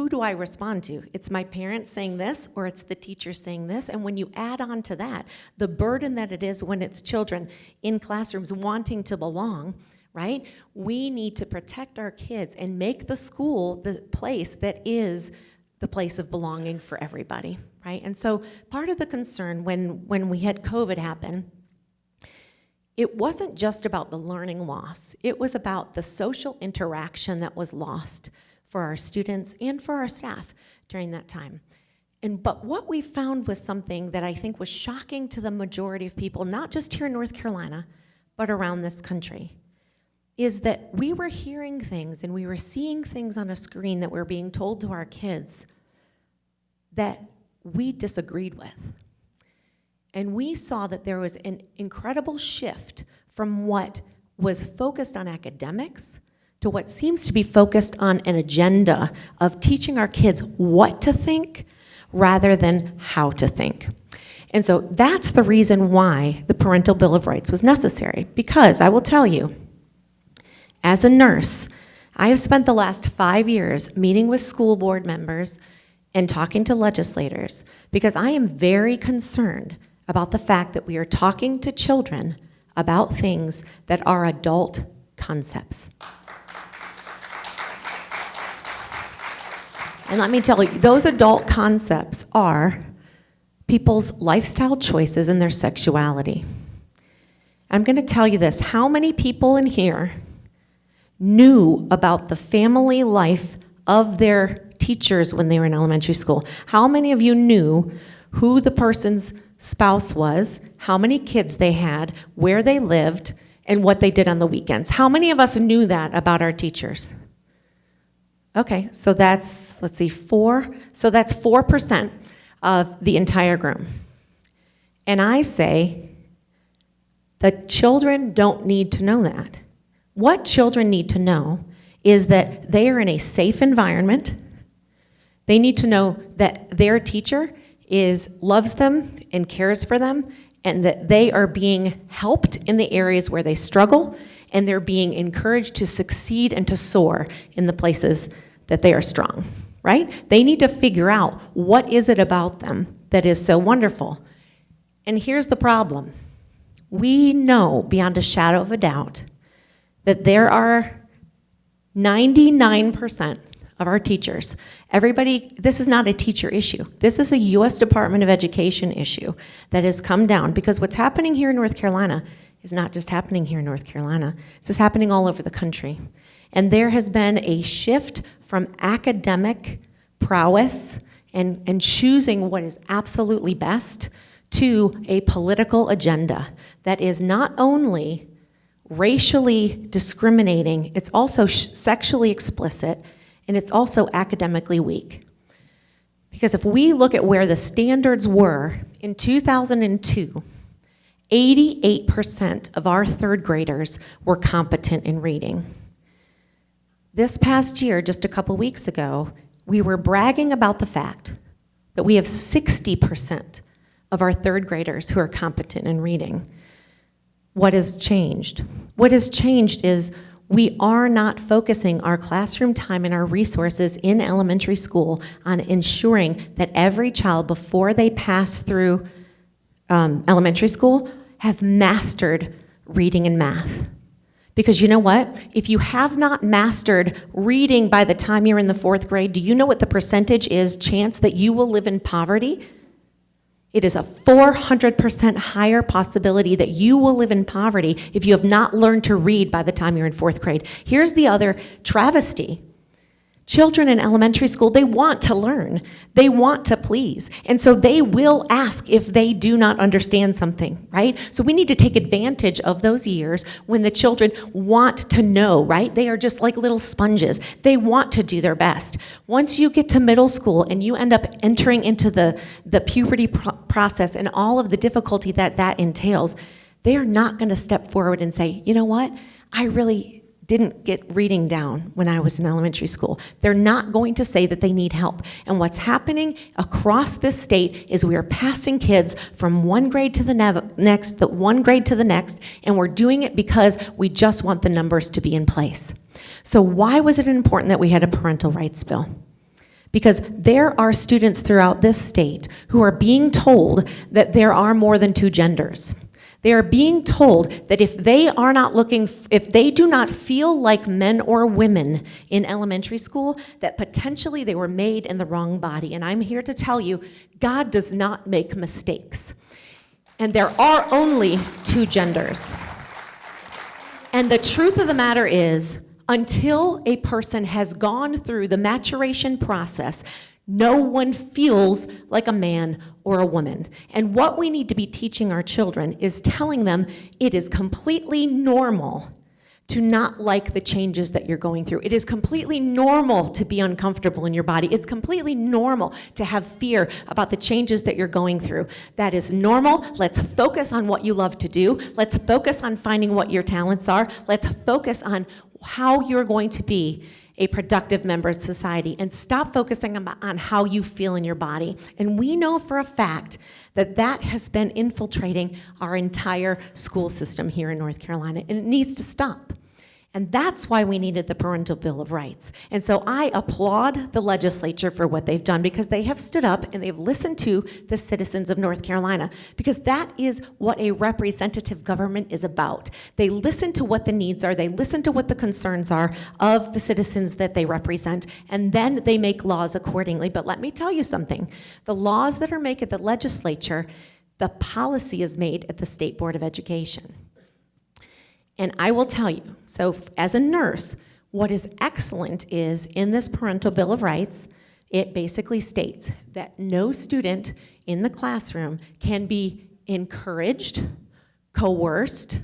do I respond to? It's my parents saying this, or it's the teacher saying this. And when you add on to that, the burden that it is when it's children in classrooms wanting to belong, right? We need to protect our kids and make the school the place that is the place of belonging for everybody, right? And so part of the concern when we had COVID happen it wasn't just about the learning loss. It was about the social interaction that was lost for our students and for our staff during that time. But what we found was something that I think was shocking to the majority of people, not just here in North Carolina, but around this country, is that we were hearing things and we were seeing things on a screen that were being told to our kids that we disagreed with. And we saw that there was an incredible shift from what was focused on academics to what seems to be focused on an agenda of teaching our kids what to think rather than how to think. And so that's the reason why the Parental Bill of Rights was necessary, because I will tell you, as a nurse, I have spent the last 5 years meeting with school board members and talking to legislators because I am very concerned about the fact that we are talking to children about things that are adult concepts. And let me tell you, those adult concepts are people's lifestyle choices and their sexuality. I'm going to tell you this, how many people in here knew about the family life of their teachers when they were in elementary school? How many of you knew who the person's spouse was, how many kids they had, where they lived, and what they did on the weekends? How many of us knew that about our teachers? Okay, so that's, let's see, 4. So that's 4% of the entire room. And I say, the children don't need to know that. What children need to know is that they are in a safe environment. They need to know that their teacher loves them and cares for them, and that they are being helped in the areas where they struggle, and they're being encouraged to succeed and to soar in the places that they are strong, right? They need to figure out what is it about them that is so wonderful. And here's the problem. We know beyond a shadow of a doubt that there are 99% of our teachers, this is not a teacher issue. This is a U.S. Department of Education issue that has come down, because what's happening here in North Carolina is not just happening here in North Carolina. This is happening all over the country. And there has been a shift from academic prowess and choosing what is absolutely best to a political agenda that is not only racially discriminating, it's also sexually explicit, and it's also academically weak. Because if we look at where the standards were in 2002, 88% of our third graders were competent in reading. This past year, just a couple weeks ago, we were bragging about the fact that we have 60% of our third graders who are competent in reading. What has changed? What has changed is we are not focusing our classroom time and our resources in elementary school on ensuring that every child, before they pass through elementary school, have mastered reading and math. Because you know what? If you have not mastered reading by the time you're in the 4th grade, do you know what the percentage is chance that you will live in poverty? It is a 400% higher possibility that you will live in poverty if you have not learned to read by the time you're in 4th grade. Here's the other travesty. Children in elementary school, they want to learn. They want to please. And so they will ask if they do not understand something, right? So we need to take advantage of those years when the children want to know, right? They are just like little sponges. They want to do their best. Once you get to middle school and you end up entering into the puberty process and all of the difficulty that entails, they are not going to step forward and say, you know what? I really didn't get reading down when I was in elementary school. They're not going to say that they need help. And what's happening across this state is we are passing kids from one grade to the next, and we're doing it because we just want the numbers to be in place. So why was it important that we had a parental rights bill? Because there are students throughout this state who are being told that there are more than 2 genders. They are being told that if they do not feel like men or women in elementary school, that potentially they were made in the wrong body. And I'm here to tell you, God does not make mistakes. And there are only 2 genders. And the truth of the matter is, until a person has gone through the maturation process, no one feels like a man or a woman. And what we need to be teaching our children is telling them it is completely normal to not like the changes that you're going through. It is completely normal to be uncomfortable in your body. It's completely normal to have fear about the changes that you're going through. That is normal. Let's focus on what you love to do. Let's focus on finding what your talents are. Let's focus on how you're going to be a productive member of society, and stop focusing on how you feel in your body. And we know for a fact that that has been infiltrating our entire school system here in North Carolina, and it needs to stop. And that's why we needed the Parental Bill of Rights. And so I applaud the legislature for what they've done, because they have stood up and they've listened to the citizens of North Carolina, because that is what a representative government is about. They listen to what the needs are, they listen to what the concerns are of the citizens that they represent, and then they make laws accordingly. But let me tell you something, the laws that are made at the legislature, the policy is made at the State Board of Education. And I will tell you, so as a nurse, what is excellent is in this Parental Bill of Rights, it basically states that no student in the classroom can be encouraged, coerced,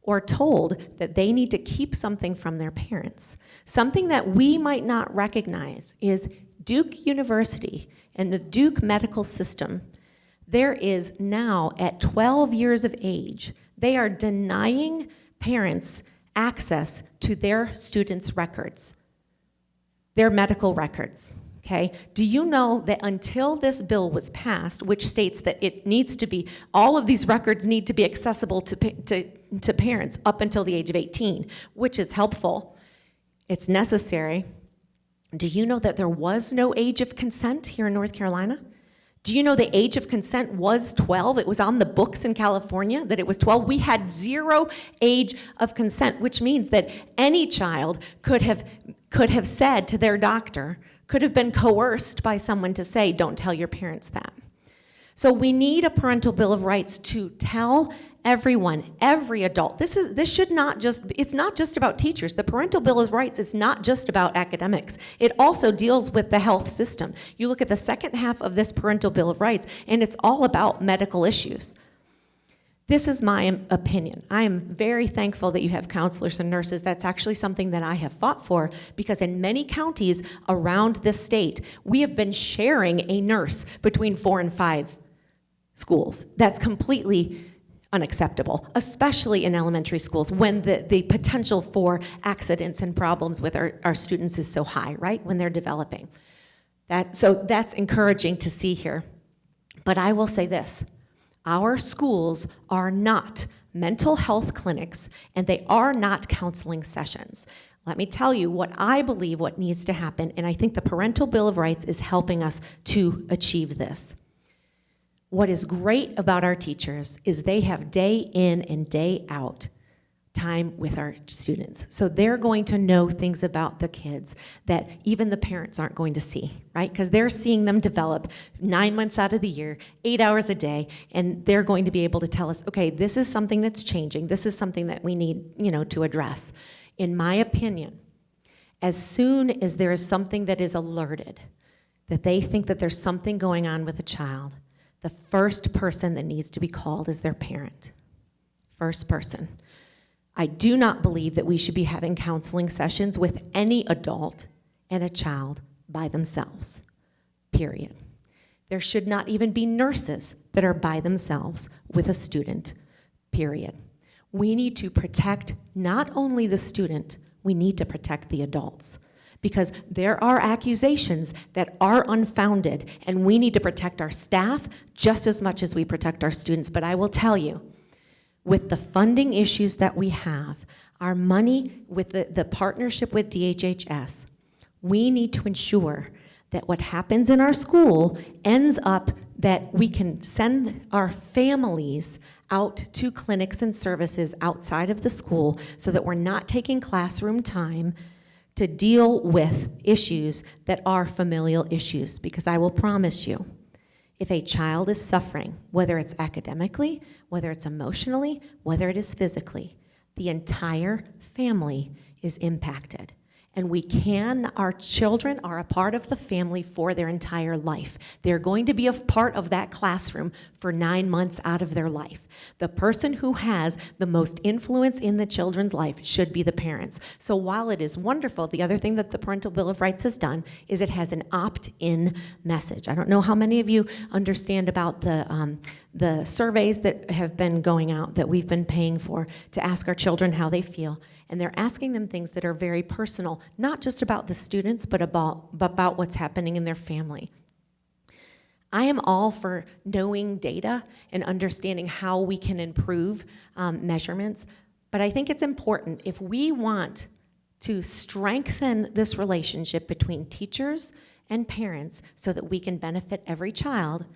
or told that they need to keep something from their parents. Something that we might not recognize is Duke University and the Duke medical system. There is now, at 12 years of age, they are denying parents access to their students' records, their medical records, okay? Do you know that until this bill was passed, which states that it needs to be, all of these records need to be accessible to parents up until the age of 18, which is helpful, it's necessary. Do you know that there was no age of consent here in North Carolina? Do you know the age of consent was 12? It was on the books in California that it was 12. We had 0 age of consent, which means that any child could have said to their doctor, could have been coerced by someone to say, don't tell your parents that. So we need a Parental Bill of Rights to tell everyone, every adult. This should not just, it's not just about teachers. The Parental Bill of Rights is not just about academics. It also deals with the health system. You look at the second half of this Parental Bill of Rights, and it's all about medical issues. This is my opinion. I am very thankful that you have counselors and nurses. That's actually something that I have fought for, because in many counties around this state, we have been sharing a nurse between 4 and 5 schools. That's completely unacceptable, especially in elementary schools when the potential for accidents and problems with our students is so high, right, when they're developing. So that's encouraging to see here. But I will say this, our schools are not mental health clinics, and they are not counseling sessions. Let me tell you what I believe what needs to happen, and I think the Parental Bill of Rights is helping us to achieve this. What is great about our teachers is they have day in and day out time with our students. So they're going to know things about the kids that even the parents aren't going to see, right? Because they're seeing them develop 9 months out of the year, 8 hours a day, and they're going to be able to tell us, okay, this is something that's changing. This is something that we need, to address. In my opinion, as soon as there is something that is alerted, that they think that there's something going on with a child, the first person that needs to be called is their parent. First person. I do not believe that we should be having counseling sessions with any adult and a child by themselves, period. There should not even be nurses that are by themselves with a student, period. We need to protect not only the student, we need to protect the adults, because there are accusations that are unfounded, and we need to protect our staff just as much as we protect our students. But I will tell you, with the funding issues that we have, our money with the partnership with DHHS, we need to ensure that what happens in our school ends up that we can send our families out to clinics and services outside of the school so that we're not taking classroom time to deal with issues that are familial issues. Because I will promise you, if a child is suffering, whether it's academically, whether it's emotionally, whether it is physically, the entire family is impacted. And our children are a part of the family for their entire life. They're going to be a part of that classroom for 9 months out of their life. The person who has the most influence in the children's life should be the parents. So while it is wonderful, the other thing that the Parental Bill of Rights has done is it has an opt-in message. I don't know how many of you understand about the surveys that have been going out that we've been paying for to ask our children how they feel. And they're asking them things that are very personal, not just about the students, but about what's happening in their family. I am all for knowing data and understanding how we can improve measurements, but I think it's important if we want to strengthen this relationship between teachers and parents so that we can benefit every child.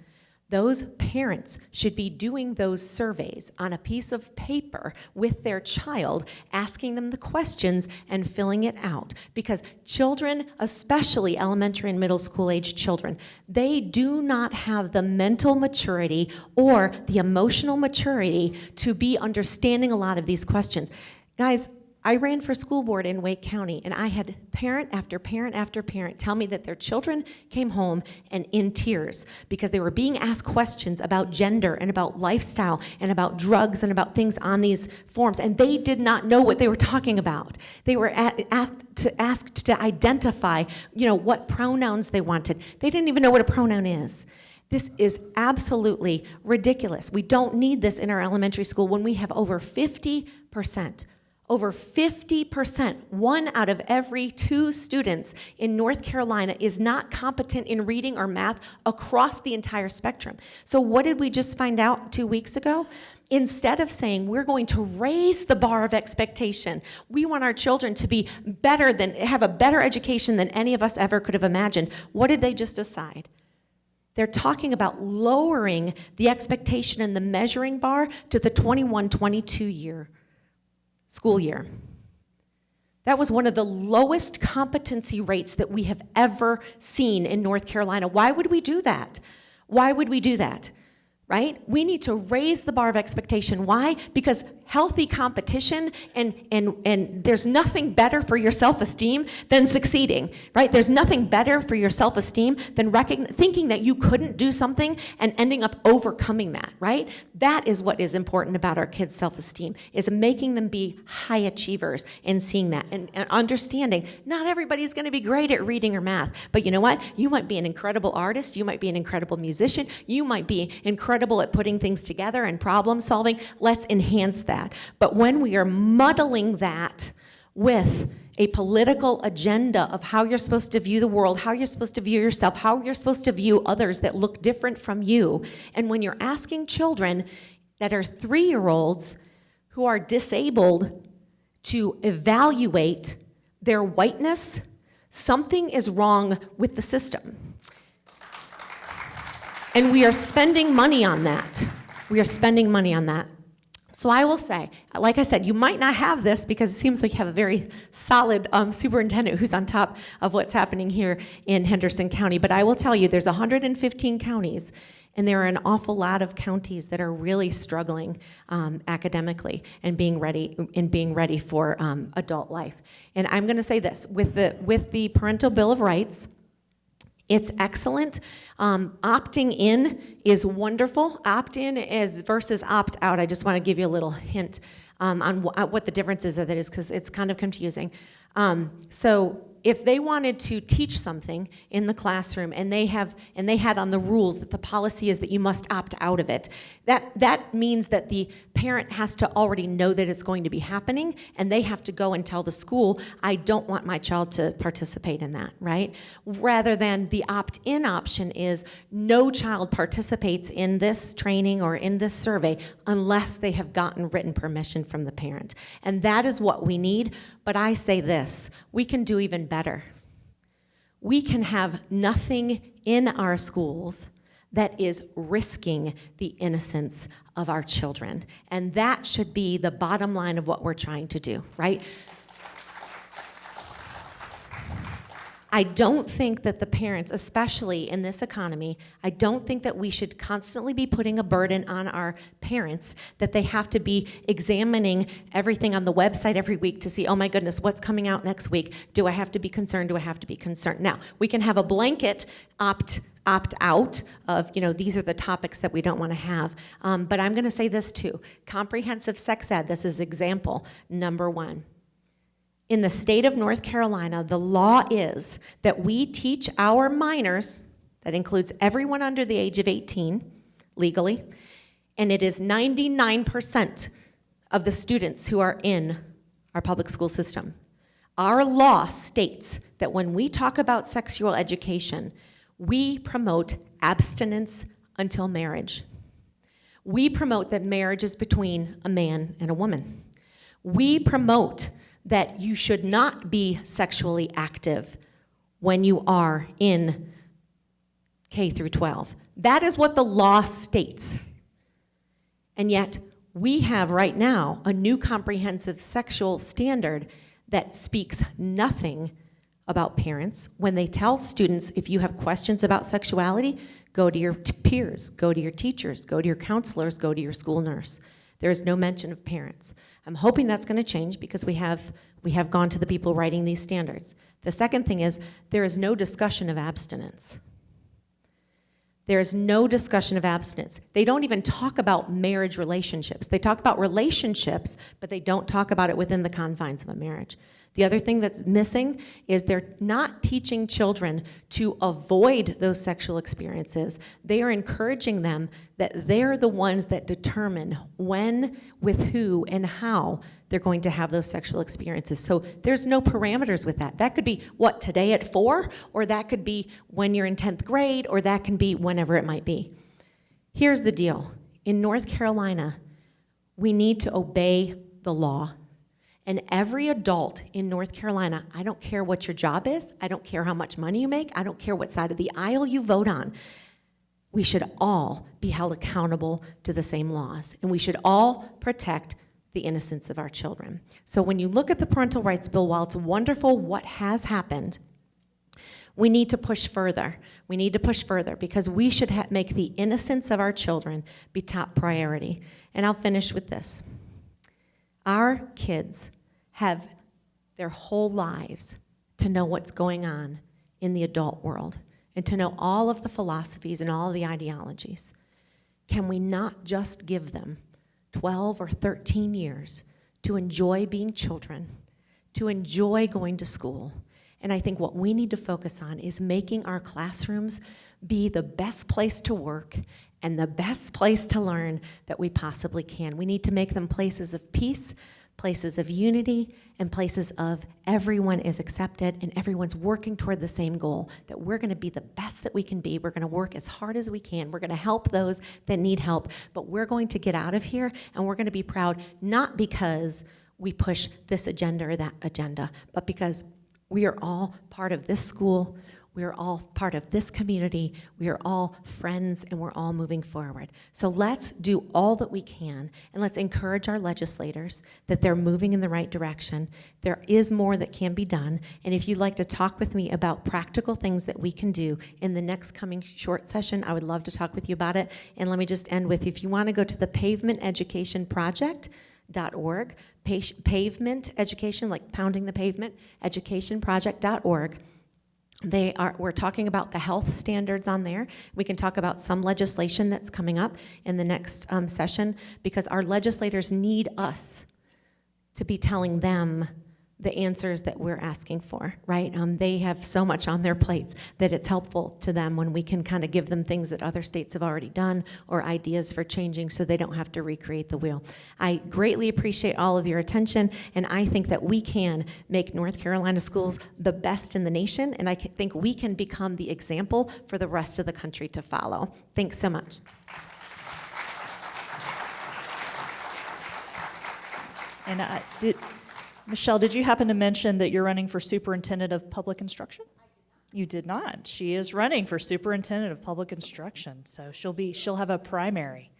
Those parents should be doing those surveys on a piece of paper with their child, asking them the questions and filling it out. Because children, especially elementary and middle school age children, they do not have the mental maturity or the emotional maturity to be understanding a lot of these questions. Guys, I ran for school board in Wake County, and I had parent after parent after parent tell me that their children came home and in tears because they were being asked questions about gender and about lifestyle and about drugs and about things on these forms, and they did not know what they were talking about. They were asked to identify, what pronouns they wanted. They didn't even know what a pronoun is. This is absolutely ridiculous. We don't need this in our elementary school when we have over 50%. Over 50%, 1 out of every 2 students in North Carolina is not competent in reading or math across the entire spectrum. So what did we just find out 2 weeks ago? Instead of saying we're going to raise the bar of expectation, we want our children to be have a better education than any of us ever could have imagined. What did they just decide? They're talking about lowering the expectation and the measuring bar to the 21-22 school year. That was one of the lowest competency rates that we have ever seen in North Carolina. Why would we do that? Why would we do that? Right? We need to raise the bar of expectation. Why? Because healthy competition and there's nothing better for your self-esteem than succeeding, right? There's nothing better for your self-esteem than thinking that you couldn't do something and ending up overcoming that, right? That is what is important about our kids' self-esteem, is making them be high achievers and seeing that and understanding not everybody's going to be great at reading or math, but you know what? You might be an incredible artist, you might be an incredible musician, you might be incredible at putting things together and problem solving. Let's enhance that. But when we are muddling that with a political agenda of how you're supposed to view the world, how you're supposed to view yourself, how you're supposed to view others that look different from you, and when you're asking children that are 3-year-olds who are disabled to evaluate their whiteness, something is wrong with the system. And we are spending money on that. We are spending money on that. So I will say, like I said, you might not have this because it seems like you have a very solid superintendent who's on top of what's happening here in Henderson County. But I will tell you, there's 115 counties, and there are an awful lot of counties that are really struggling academically and being ready for adult life. And I'm going to say this, with the Parental Bill of Rights, it's excellent. Opting in is wonderful. Opt-in is versus opt-out. I just want to give you a little hint on what the difference is of that is, because it's kind of confusing. So if they wanted to teach something in the classroom and they had on the rules that the policy is that you must opt out of it, that means that the parent has to already know that it's going to be happening, and they have to go and tell the school, I don't want my child to participate in that, right? Rather than the opt-in option is no child participates in this training or in this survey unless they have gotten written permission from the parent. And that is what we need. But I say this, we can do even better. We can have nothing in our schools that is risking the innocence of our children. And that should be the bottom line of what we're trying to do, right? I don't think that the parents, especially in this economy, I don't think that we should constantly be putting a burden on our parents that they have to be examining everything on the website every week to see, oh my goodness, what's coming out next week? Do I have to be concerned? Do I have to be concerned? Now, we can have a blanket opt out of, these are the topics that we don't want to have. But I'm going to say this too. Comprehensive sex ed, this is example number 1. In the state of North Carolina, the law is that we teach our minors, that includes everyone under the age of 18 legally, and it is 99% of the students who are in our public school system. Our law states that when we talk about sexual education, we promote abstinence until marriage. We promote that marriage is between a man and a woman. We promote that you should not be sexually active when you are in K through 12. That is what the law states. And yet, we have right now a new comprehensive sexual standard that speaks nothing about parents. When they tell students, if you have questions about sexuality, go to your peers, go to your teachers, go to your counselors, go to your school nurse. There is no mention of parents. I'm hoping that's going to change because we have gone to the people writing these standards. The second thing is there is no discussion of abstinence. There is no discussion of abstinence. They don't even talk about marriage relationships. They talk about relationships, but they don't talk about it within the confines of a marriage. The other thing that's missing is they're not teaching children to avoid those sexual experiences. They are encouraging them that they're the ones that determine when, with who, and how they're going to have those sexual experiences. So there's no parameters with that. That could be, today at 4, or that could be when you're in 10th grade, or that can be whenever it might be. Here's the deal. In North Carolina, we need to obey the law. And every adult in North Carolina, I don't care what your job is, I don't care how much money you make, I don't care what side of the aisle you vote on, we should all be held accountable to the same laws. And we should all protect the innocence of our children. So when you look at the parental rights bill, while it's wonderful what has happened, we need to push further. We need to push further because we should make the innocence of our children be top priority. And I'll finish with this. Our kids have their whole lives to know what's going on in the adult world and to know all of the philosophies and all of the ideologies. Can we not just give them 12 or 13 years to enjoy being children, to enjoy going to school? And I think what we need to focus on is making our classrooms be the best place to work and the best place to learn that we possibly can. We need to make them places of peace, places of unity, and places of everyone is accepted and everyone's working toward the same goal, that we're going to be the best that we can be. We're going to work as hard as we can. We're going to help those that need help, but we're going to get out of here and we're going to be proud, not because we push this agenda or that agenda, but because we are all part of this school. We are all part of this community. We are all friends, and we're all moving forward. So let's do all that we can, and let's encourage our legislators that they're moving in the right direction. There is more that can be done, and if you'd like to talk with me about practical things that we can do in the next coming short session, I would love to talk with you about it. And let me just end with, if you want to go to the Pavement Education Project.org, pavement education, like pounding the pavement, educationproject.org. We're talking about the health standards on there. We can talk about some legislation that's coming up in the next session, because our legislators need us to be telling them the answers that we're asking for, right? They have so much on their plates that it's helpful to them when we can kind of give them things that other states have already done or ideas for changing so they don't have to recreate the wheel. I greatly appreciate all of your attention, and I think that we can make North Carolina schools the best in the nation, and I think we can become the example for the rest of the country to follow. Thanks so much. And Michele, did you happen to mention that you're running for superintendent of public instruction? You did not. She is running for superintendent of public instruction, so she'll have a primary.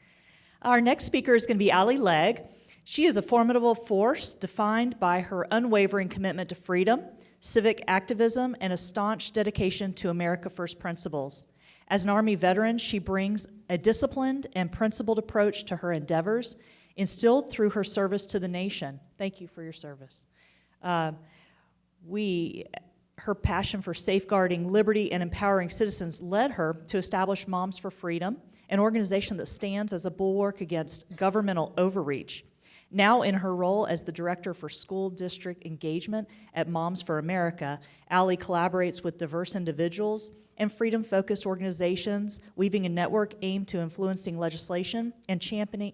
Our next speaker is going to be Allie Legge. She is a formidable force defined by her unwavering commitment to freedom, civic activism, and a staunch dedication to America First principles. As an Army veteran, she brings a disciplined and principled approach to her endeavors, instilled through her service to the nation. Thank you for your service. Her passion for safeguarding liberty and empowering citizens led her to establish Moms for Freedom, an organization that stands as a bulwark against governmental overreach. Now in her role as the Director for School District Engagement at Moms for America, Allie collaborates with diverse individuals and freedom-focused organizations, weaving a network aimed to influencing legislation and championing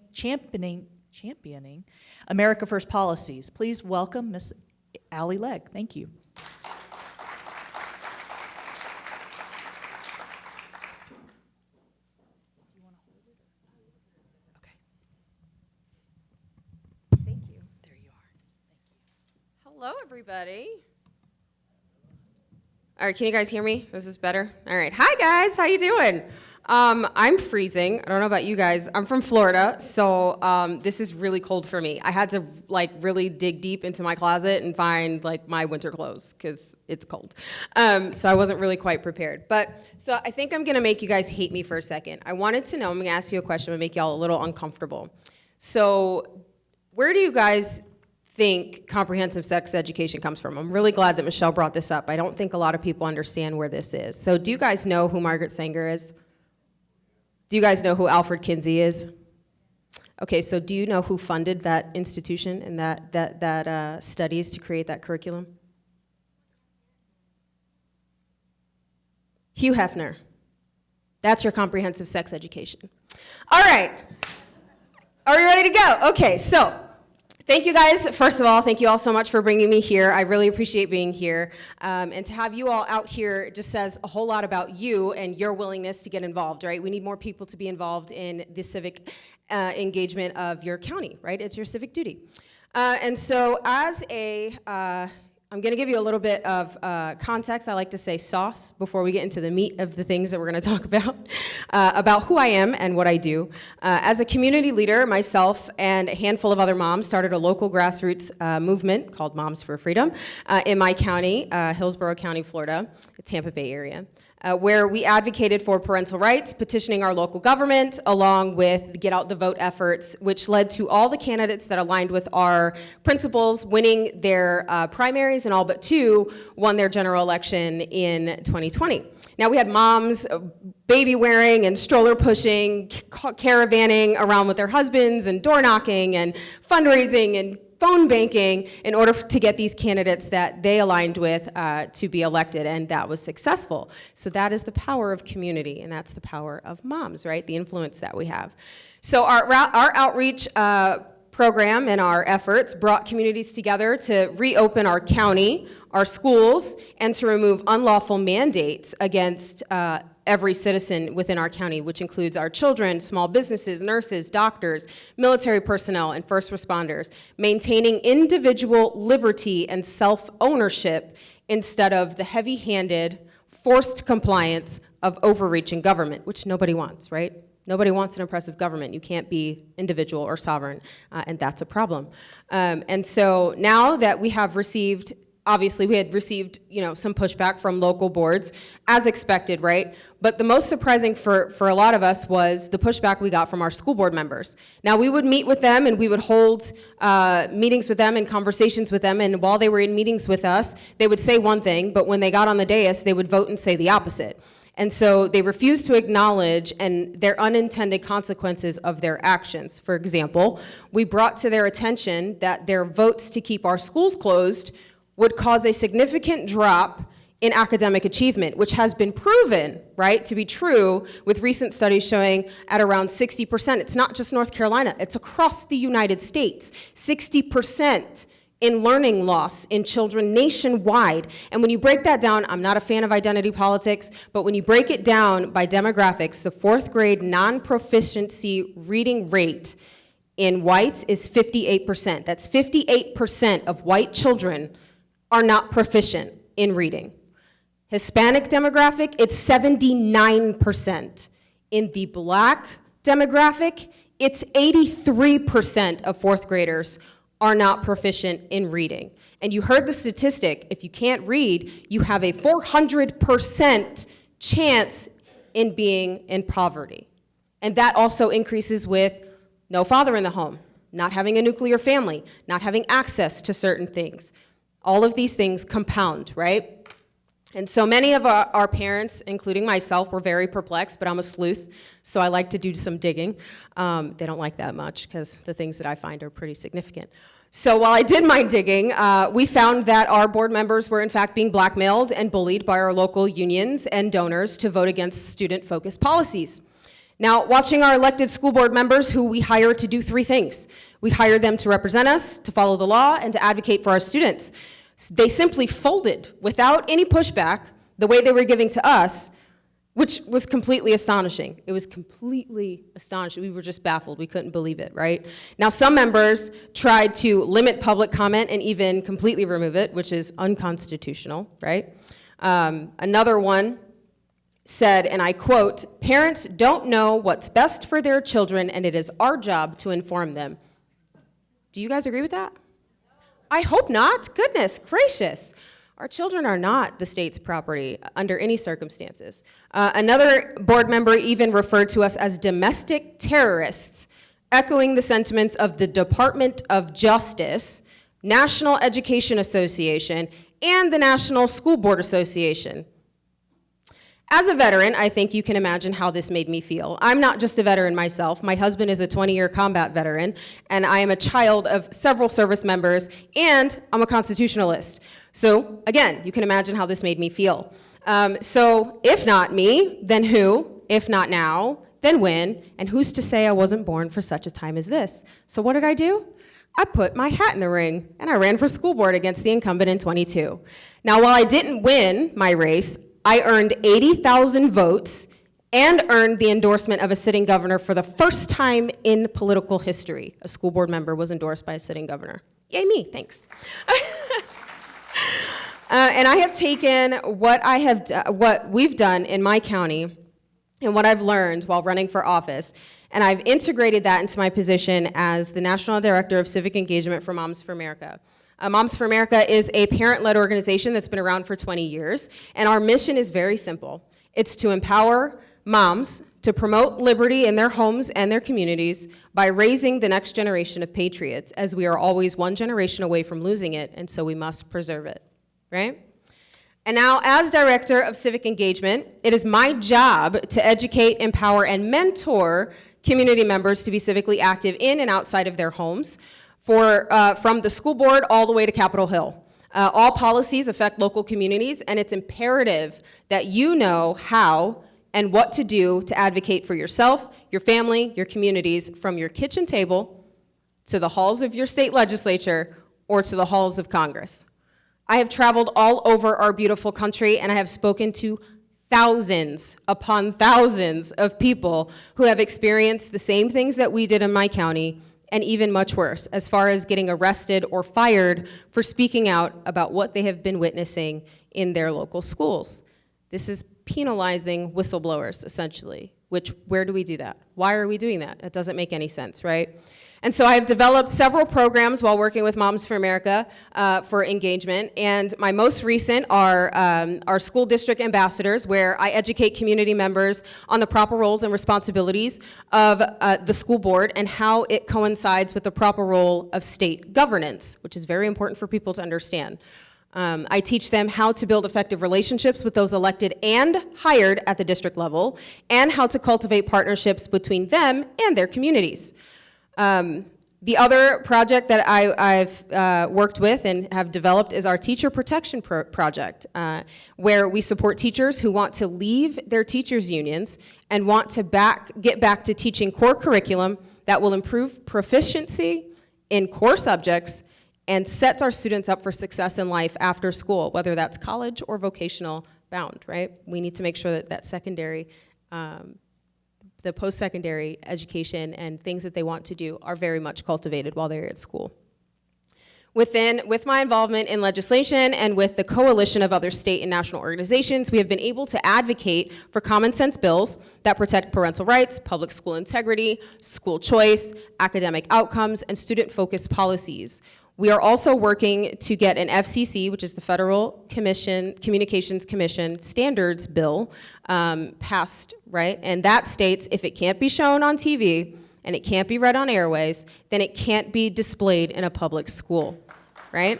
America First policies. Please welcome Ms. Allie Legge. Thank you. Thank you. There you are. Thank you. Hello, everybody. All right, can you guys hear me? Is this better? All right. Hi, guys. How you doing? I'm freezing. I don't know about you guys. I'm from Florida, so this is really cold for me. I had to really dig deep into my closet and find my winter clothes because it's cold. So I wasn't really quite prepared. So I think I'm gonna make you guys hate me for a second. I wanted to know, I'm gonna ask you a question and make y'all a little uncomfortable. So where do you guys think comprehensive sex education comes from? I'm really glad that Michele brought this up. I don't think a lot of people understand where this is. So do you guys know who Margaret Sanger is? Do you guys know who Alfred Kinsey is? Okay, so do you know who funded that institution and that studies to create that curriculum? Hugh Hefner. That's your comprehensive sex education. All right. Are you ready to go? Okay, so thank you guys. First of all, thank you all so much for bringing me here. I really appreciate being here. And to have you all out here just says a whole lot about you and your willingness to get involved, right? We need more people to be involved in the civic engagement of your county, right? It's your civic duty. And so as I'm gonna give you a little bit of context. I like to say sauce before we get into the meat of the things that we're gonna talk about who I am and what I do. As a community leader, myself and a handful of other moms started a local grassroots movement called Moms for Freedom in my county, Hillsborough County, Florida, the Tampa Bay area. Where we advocated for parental rights, petitioning our local government, along with get out the vote efforts, which led to all the candidates that aligned with our principles winning their primaries, and all but two won their general election in 2020. Now we had moms baby wearing and stroller pushing, caravanning around with their husbands and door knocking and fundraising and phone banking in order to get these candidates that they aligned with to be elected, and that was successful. So that is the power of community, and that's the power of moms, right? The influence that we have. So our outreach program and our efforts brought communities together to reopen our county, our schools, and to remove unlawful mandates against every citizen within our county, which includes our children, small businesses, nurses, doctors, military personnel, and first responders, maintaining individual liberty and self-ownership instead of the heavy-handed, forced compliance of overreaching government, which nobody wants, right? Nobody wants an oppressive government. You can't be individual or sovereign, and that's a problem. And so now that we have received, obviously we had received, some pushback from local boards, as expected, right? But the most surprising for a lot of us was the pushback we got from our school board members. Now we would meet with them and we would hold meetings with them and conversations with them, and while they were in meetings with us, they would say one thing, but when they got on the dais, they would vote and say the opposite. And so they refused to acknowledge their unintended consequences of their actions. For example, we brought to their attention that their votes to keep our schools closed would cause a significant drop in academic achievement, which has been proven, right, to be true with recent studies showing at around 60%. It's not just North Carolina, it's across the United States. 60% in learning loss in children nationwide. And when you break that down, I'm not a fan of identity politics, but when you break it down by demographics, the fourth grade non-proficiency reading rate in whites is 58%. That's 58% of white children are not proficient in reading. Hispanic demographic, it's 79%. In the black demographic, it's 83% of fourth graders are not proficient in reading. And you heard the statistic, if you can't read, you have a 400% chance in being in poverty. And that also increases with no father in the home, not having a nuclear family, not having access to certain things. All of these things compound, right? And so many of our parents, including myself, were very perplexed, but I'm a sleuth, so I like to do some digging. They don't like that much because the things that I find are pretty significant. So while I did my digging, we found that our board members were in fact being blackmailed and bullied by our local unions and donors to vote against student-focused policies. Now, watching our elected school board members who we hire to do three things. We hire them to represent us, to follow the law, and to advocate for our students. They simply folded without any pushback the way they were giving to us, which was completely astonishing. It was completely astonishing. We were just baffled. We couldn't believe it, right? Now, some members tried to limit public comment and even completely remove it, which is unconstitutional, right? Another one said, and I quote, "Parents don't know what's best for their children, and it is our job to inform them." Do you guys agree with that? I hope not. Goodness gracious. Our children are not the state's property under any circumstances. Another board member even referred to us as domestic terrorists, echoing the sentiments of the Department of Justice, National Education Association, and the National School Board Association. As a veteran, I think you can imagine how this made me feel. I'm not just a veteran myself. My husband is a 20-year combat veteran, and I am a child of several service members, and I'm a constitutionalist. So again, you can imagine how this made me feel. So if not me, then who? If not now, then when? And who's to say I wasn't born for such a time as this? So what did I do? I put my hat in the ring, and I ran for school board against the incumbent in 22. Now, while I didn't win my race, I earned 80,000 votes and earned the endorsement of a sitting governor for the first time in political history. A school board member was endorsed by a sitting governor. Yay me, thanks. And I have taken what we've done in my county and what I've learned while running for office, and I've integrated that into my position as the National Director of Civic Engagement for Moms for America. Moms for America is a parent-led organization that's been around for 20 years, and our mission is very simple. It's to empower moms to promote liberty in their homes and their communities by raising the next generation of patriots, as we are always one generation away from losing it, and so we must preserve it, right? And now, as Director of Civic Engagement, it is my job to educate, empower, and mentor community members to be civically active in and outside of their homes, from the school board all the way to Capitol Hill. All policies affect local communities, and it's imperative that you know how and what to do to advocate for yourself, your family, your communities, from your kitchen table to the halls of your state legislature or to the halls of Congress. I have traveled all over our beautiful country, and I have spoken to thousands upon thousands of people who have experienced the same things that we did in my county, and even much worse, as far as getting arrested or fired for speaking out about what they have been witnessing in their local schools. This is penalizing whistleblowers, essentially, where do we do that? Why are we doing that? It doesn't make any sense, right? And so I've developed several programs while working with Moms for America for engagement, and my most recent are our school district ambassadors, where I educate community members on the proper roles and responsibilities of the school board and how it coincides with the proper role of state governance, which is very important for people to understand. I teach them how to build effective relationships with those elected and hired at the district level, and how to cultivate partnerships between them and their communities. The other project that I've worked with and have developed is our Teacher Protection Project, where we support teachers who want to leave their teachers' unions and want to get back to teaching core curriculum that will improve proficiency in core subjects and sets our students up for success in life after school, whether that's college or vocational bound, right? We need to make sure that secondary, the post-secondary education and things that they want to do are very much cultivated while they're at school. With my involvement in legislation and with the coalition of other state and national organizations, we have been able to advocate for common sense bills that protect parental rights, public school integrity, school choice, academic outcomes, and student-focused policies. We are also working to get an FCC, which is the Federal Communications Commission standards bill, passed, right? And that states if it can't be shown on TV and it can't be read on airways, then it can't be displayed in a public school, right?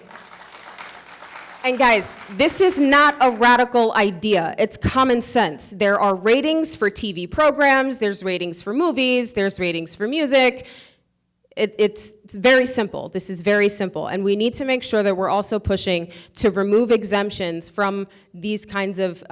And guys, this is not a radical idea. It's common sense. There are ratings for TV programs, there's ratings for movies, there's ratings for music. It's very simple. This is very simple. And we need to make sure that we're also pushing to remove exemptions from these kinds of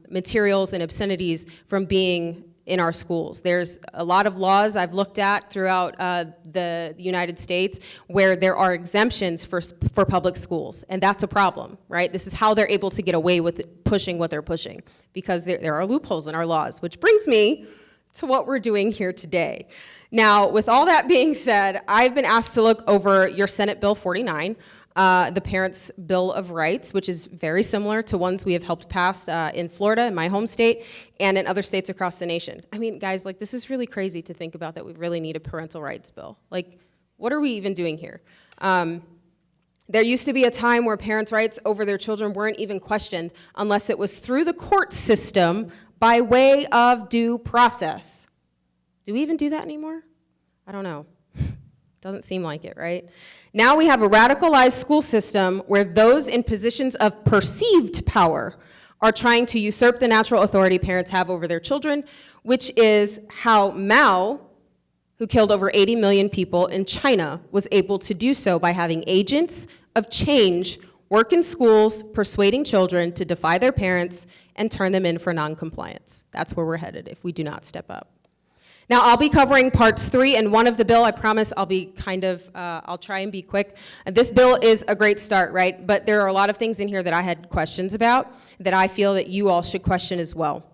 materials and obscenities from being in our schools. There's a lot of laws I've looked at throughout the United States where there are exemptions for public schools, and that's a problem, right? This is how they're able to get away with pushing what they're pushing, because there are loopholes in our laws, which brings me to what we're doing here today. Now, with all that being said, I've been asked to look over your Senate Bill 49, the Parents' Bill of Rights, which is very similar to ones we have helped pass in Florida, in my home state, and in other states across the nation. I mean, guys, like, this is really crazy to think about that we really need a parental rights bill. Like, what are we even doing here? There used to be a time where parents' rights over their children weren't even questioned unless it was through the court system by way of due process. Do we even do that anymore? I don't know. Doesn't seem like it, right? Now we have a radicalized school system where those in positions of perceived power are trying to usurp the natural authority parents have over their children, which is how Mao, who killed over 80 million people in China, was able to do so by having agents of change work in schools, persuading children to defy their parents and turn them in for noncompliance. That's where we're headed if we do not step up. Now, I'll be covering parts 3 and 1 of the bill. I promise I'll be I'll try and be quick. This bill is a great start, right? But there are a lot of things in here that I had questions about that I feel that you all should question as well.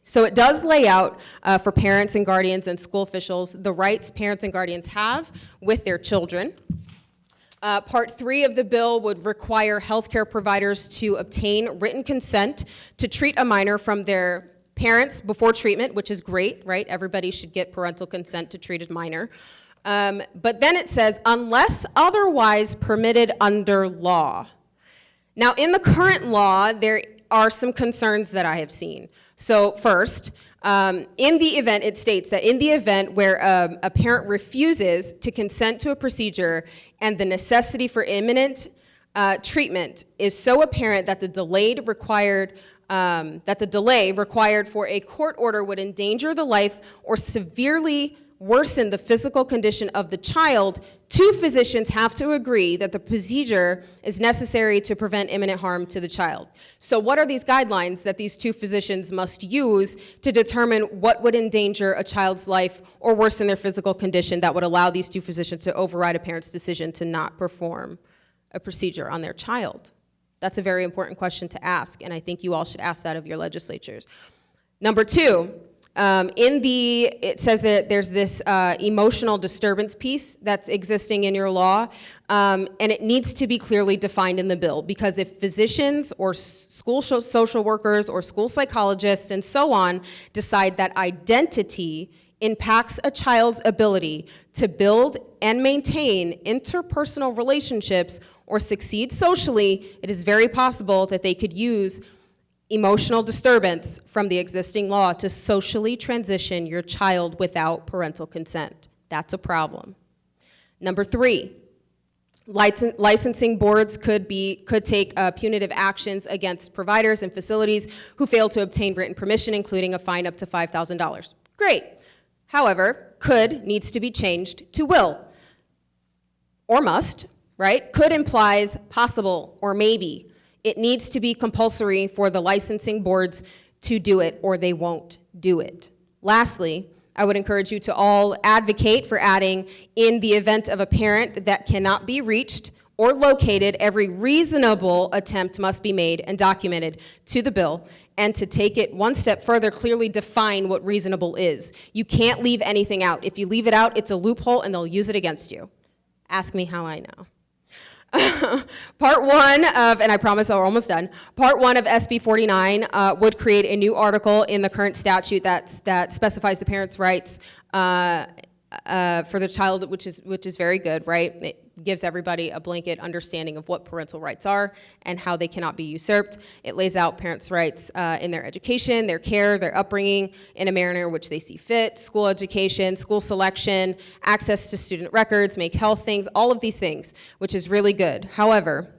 So it does lay out for parents and guardians and school officials the rights parents and guardians have with their children. Part 3 of the bill would require healthcare providers to obtain written consent to treat a minor from their parents before treatment, which is great, right? Everybody should get parental consent to treat a minor. But then it says, unless otherwise permitted under law. Now, in the current law, there are some concerns that I have seen. So first, in the event, it states that in the event where a parent refuses to consent to a procedure and the necessity for imminent treatment is so apparent that the delay required for a court order would endanger the life or severely worsen the physical condition of the child, 2 physicians have to agree that the procedure is necessary to prevent imminent harm to the child. So what are these guidelines that these 2 physicians must use to determine what would endanger a child's life or worsen their physical condition that would allow these 2 physicians to override a parent's decision to not perform a procedure on their child? That's a very important question to ask, and I think you all should ask that of your legislatures. Number 2, it says that there's this emotional disturbance piece that's existing in your law, and it needs to be clearly defined in the bill, because if physicians or school social workers or school psychologists and so on decide that identity impacts a child's ability to build and maintain interpersonal relationships or succeed socially, it is very possible that they could use emotional disturbance from the existing law to socially transition your child without parental consent. That's a problem. Number 3, licensing boards could take punitive actions against providers and facilities who fail to obtain written permission, including a fine up to $5,000. Great. However, could needs to be changed to will or must, right? Could implies possible or maybe. It needs to be compulsory for the licensing boards to do it, or they won't do it. Lastly, I would encourage you to all advocate for adding, in the event of a parent that cannot be reached or located, every reasonable attempt must be made and documented to the bill, and to take it one step further, clearly define what reasonable is. You can't leave anything out. If you leave it out, it's a loophole and they'll use it against you. Ask me how I know. Part 1 of, and I promise we're almost done, Part 1 of SB 49 would create a new article in the current statute that specifies the parents' rights for the child, which is very good, right? gives everybody a blanket understanding of what parental rights are and how they cannot be usurped. It lays out parents' rights in their education, their care, their upbringing in a manner in which they see fit, school education, school selection, access to student records, make health things, all of these things, which is really good. However,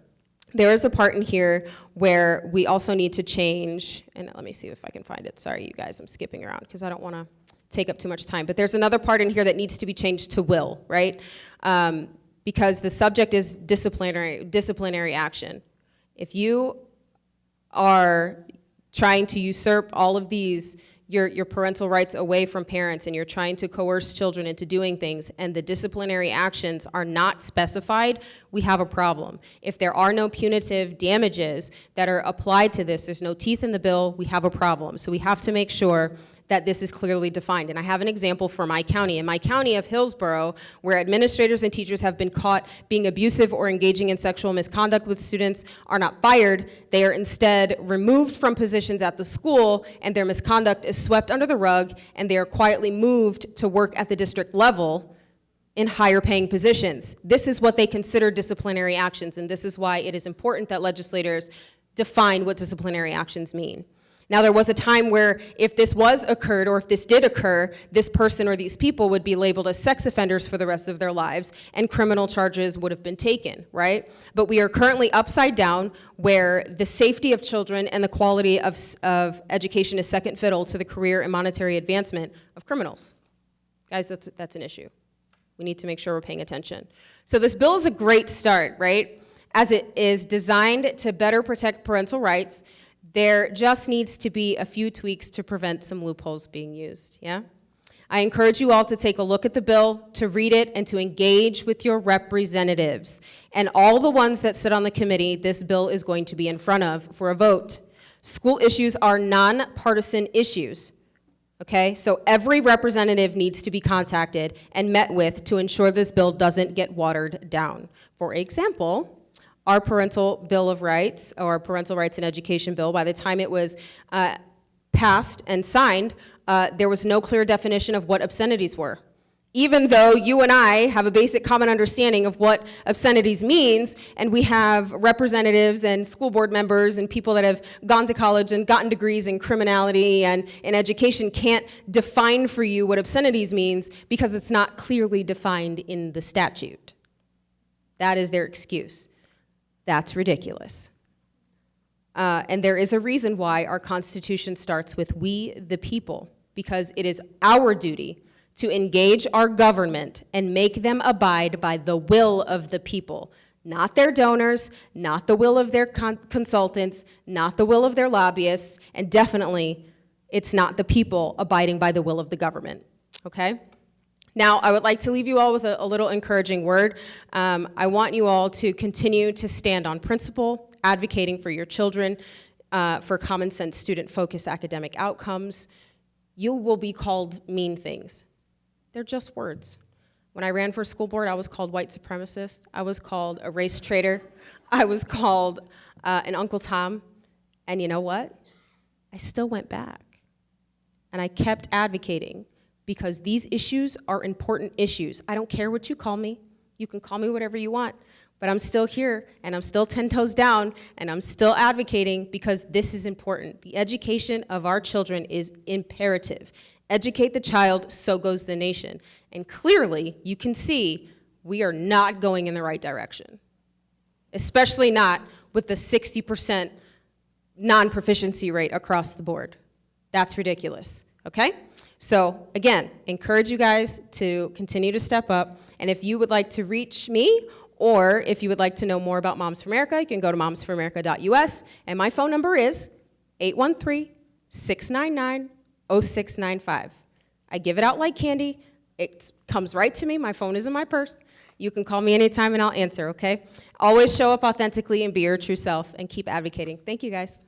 there is a part in here where we also need to change, and let me see if I can find it. Sorry, you guys, I'm skipping around because I don't want to take up too much time. But there's another part in here that needs to be changed to will, right? Because the subject is disciplinary action. If you are trying to usurp all of these your parental rights away from parents, and you're trying to coerce children into doing things, and the disciplinary actions are not specified, we have a problem. If there are no punitive damages that are applied to this, there's no teeth in the bill, we have a problem. So we have to make sure that this is clearly defined. And I have an example for my county. In my county of Hillsborough, where administrators and teachers have been caught being abusive or engaging in sexual misconduct with students are not fired, they are instead removed from positions at the school, and their misconduct is swept under the rug, and they are quietly moved to work at the district level in higher paying positions. This is what they consider disciplinary actions, and this is why it is important that legislators define what disciplinary actions mean. Now, there was a time where if this was occurred, or if this did occur, this person or these people would be labeled as sex offenders for the rest of their lives, and criminal charges would have been taken, right? But we are currently upside down, where the safety of children and the quality of education is second fiddle to the career and monetary advancement of criminals. Guys, that's an issue. We need to make sure we're paying attention. So this bill is a great start, right? As it is designed to better protect parental rights, there just needs to be a few tweaks to prevent some loopholes being used, yeah? I encourage you all to take a look at the bill, to read it, and to engage with your representatives. And all the ones that sit on the committee, this bill is going to be in front of for a vote. School issues are nonpartisan issues, okay? So every representative needs to be contacted and met with to ensure this bill doesn't get watered down. For example, our parental bill of rights, or parental rights and education bill, by the time it was passed and signed, there was no clear definition of what obscenities were. Even though you and I have a basic common understanding of what obscenities means, and we have representatives and school board members and people that have gone to college and gotten degrees in criminality and in education can't define for you what obscenities means because it's not clearly defined in the statute. That is their excuse. That's ridiculous. And there is a reason why our Constitution starts with "we the people," because it is our duty to engage our government and make them abide by the will of the people, not their donors, not the will of their consultants, not the will of their lobbyists, and definitely it's not the people abiding by the will of the government, okay? Now, I would like to leave you all with a little encouraging word. I want you all to continue to stand on principle, advocating for your children, for common sense, student-focused academic outcomes. You will be called mean things. They're just words. When I ran for school board, I was called white supremacist. I was called a race traitor. I was called an Uncle Tom. And you know what? I still went back. And I kept advocating, because these issues are important issues. I don't care what you call me. You can call me whatever you want, but I'm still here, and I'm still 10 toes down, and I'm still advocating because this is important. The education of our children is imperative. Educate the child, so goes the nation. And clearly, you can see we are not going in the right direction, especially not with the 60% non-proficiency rate across the board. That's ridiculous, okay? So again, encourage you guys to continue to step up. And if you would like to reach me, or if you would like to know more about Moms for America, you can go to momsforamerica.us. And my phone number is 813-699-0695. I give it out like candy. It comes right to me. My phone is in my purse. You can call me anytime and I'll answer, okay? Always show up authentically and be your true self and keep advocating. Thank you, guys.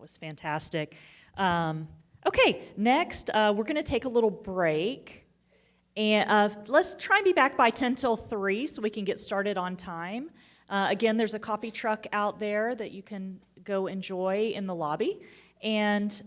Was fantastic. Okay, next, we're going to take a little break. And let's try and be back by 10 till 3 so we can get started on time. Again, there's a coffee truck out there that you can go enjoy in the lobby. And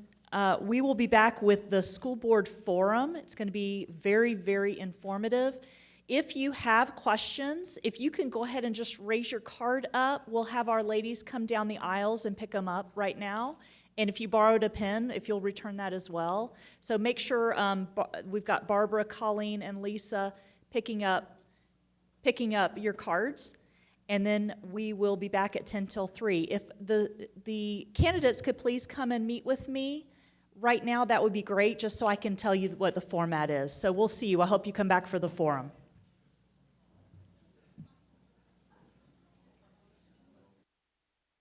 we will be back with the school board forum. It's going to be very, very informative. If you have questions, if you can go ahead and just raise your card up, we'll have our ladies come down the aisles and pick them up right now. And if you borrowed a pen, if you'll return that as well. So make sure we've got Barbara, Colleen, and Lisa picking up your cards. And then we will be back at 10 till 3. If the candidates could please come and meet with me right now, that would be great, just so I can tell you what the format is. So we'll see you. I hope you come back for the forum.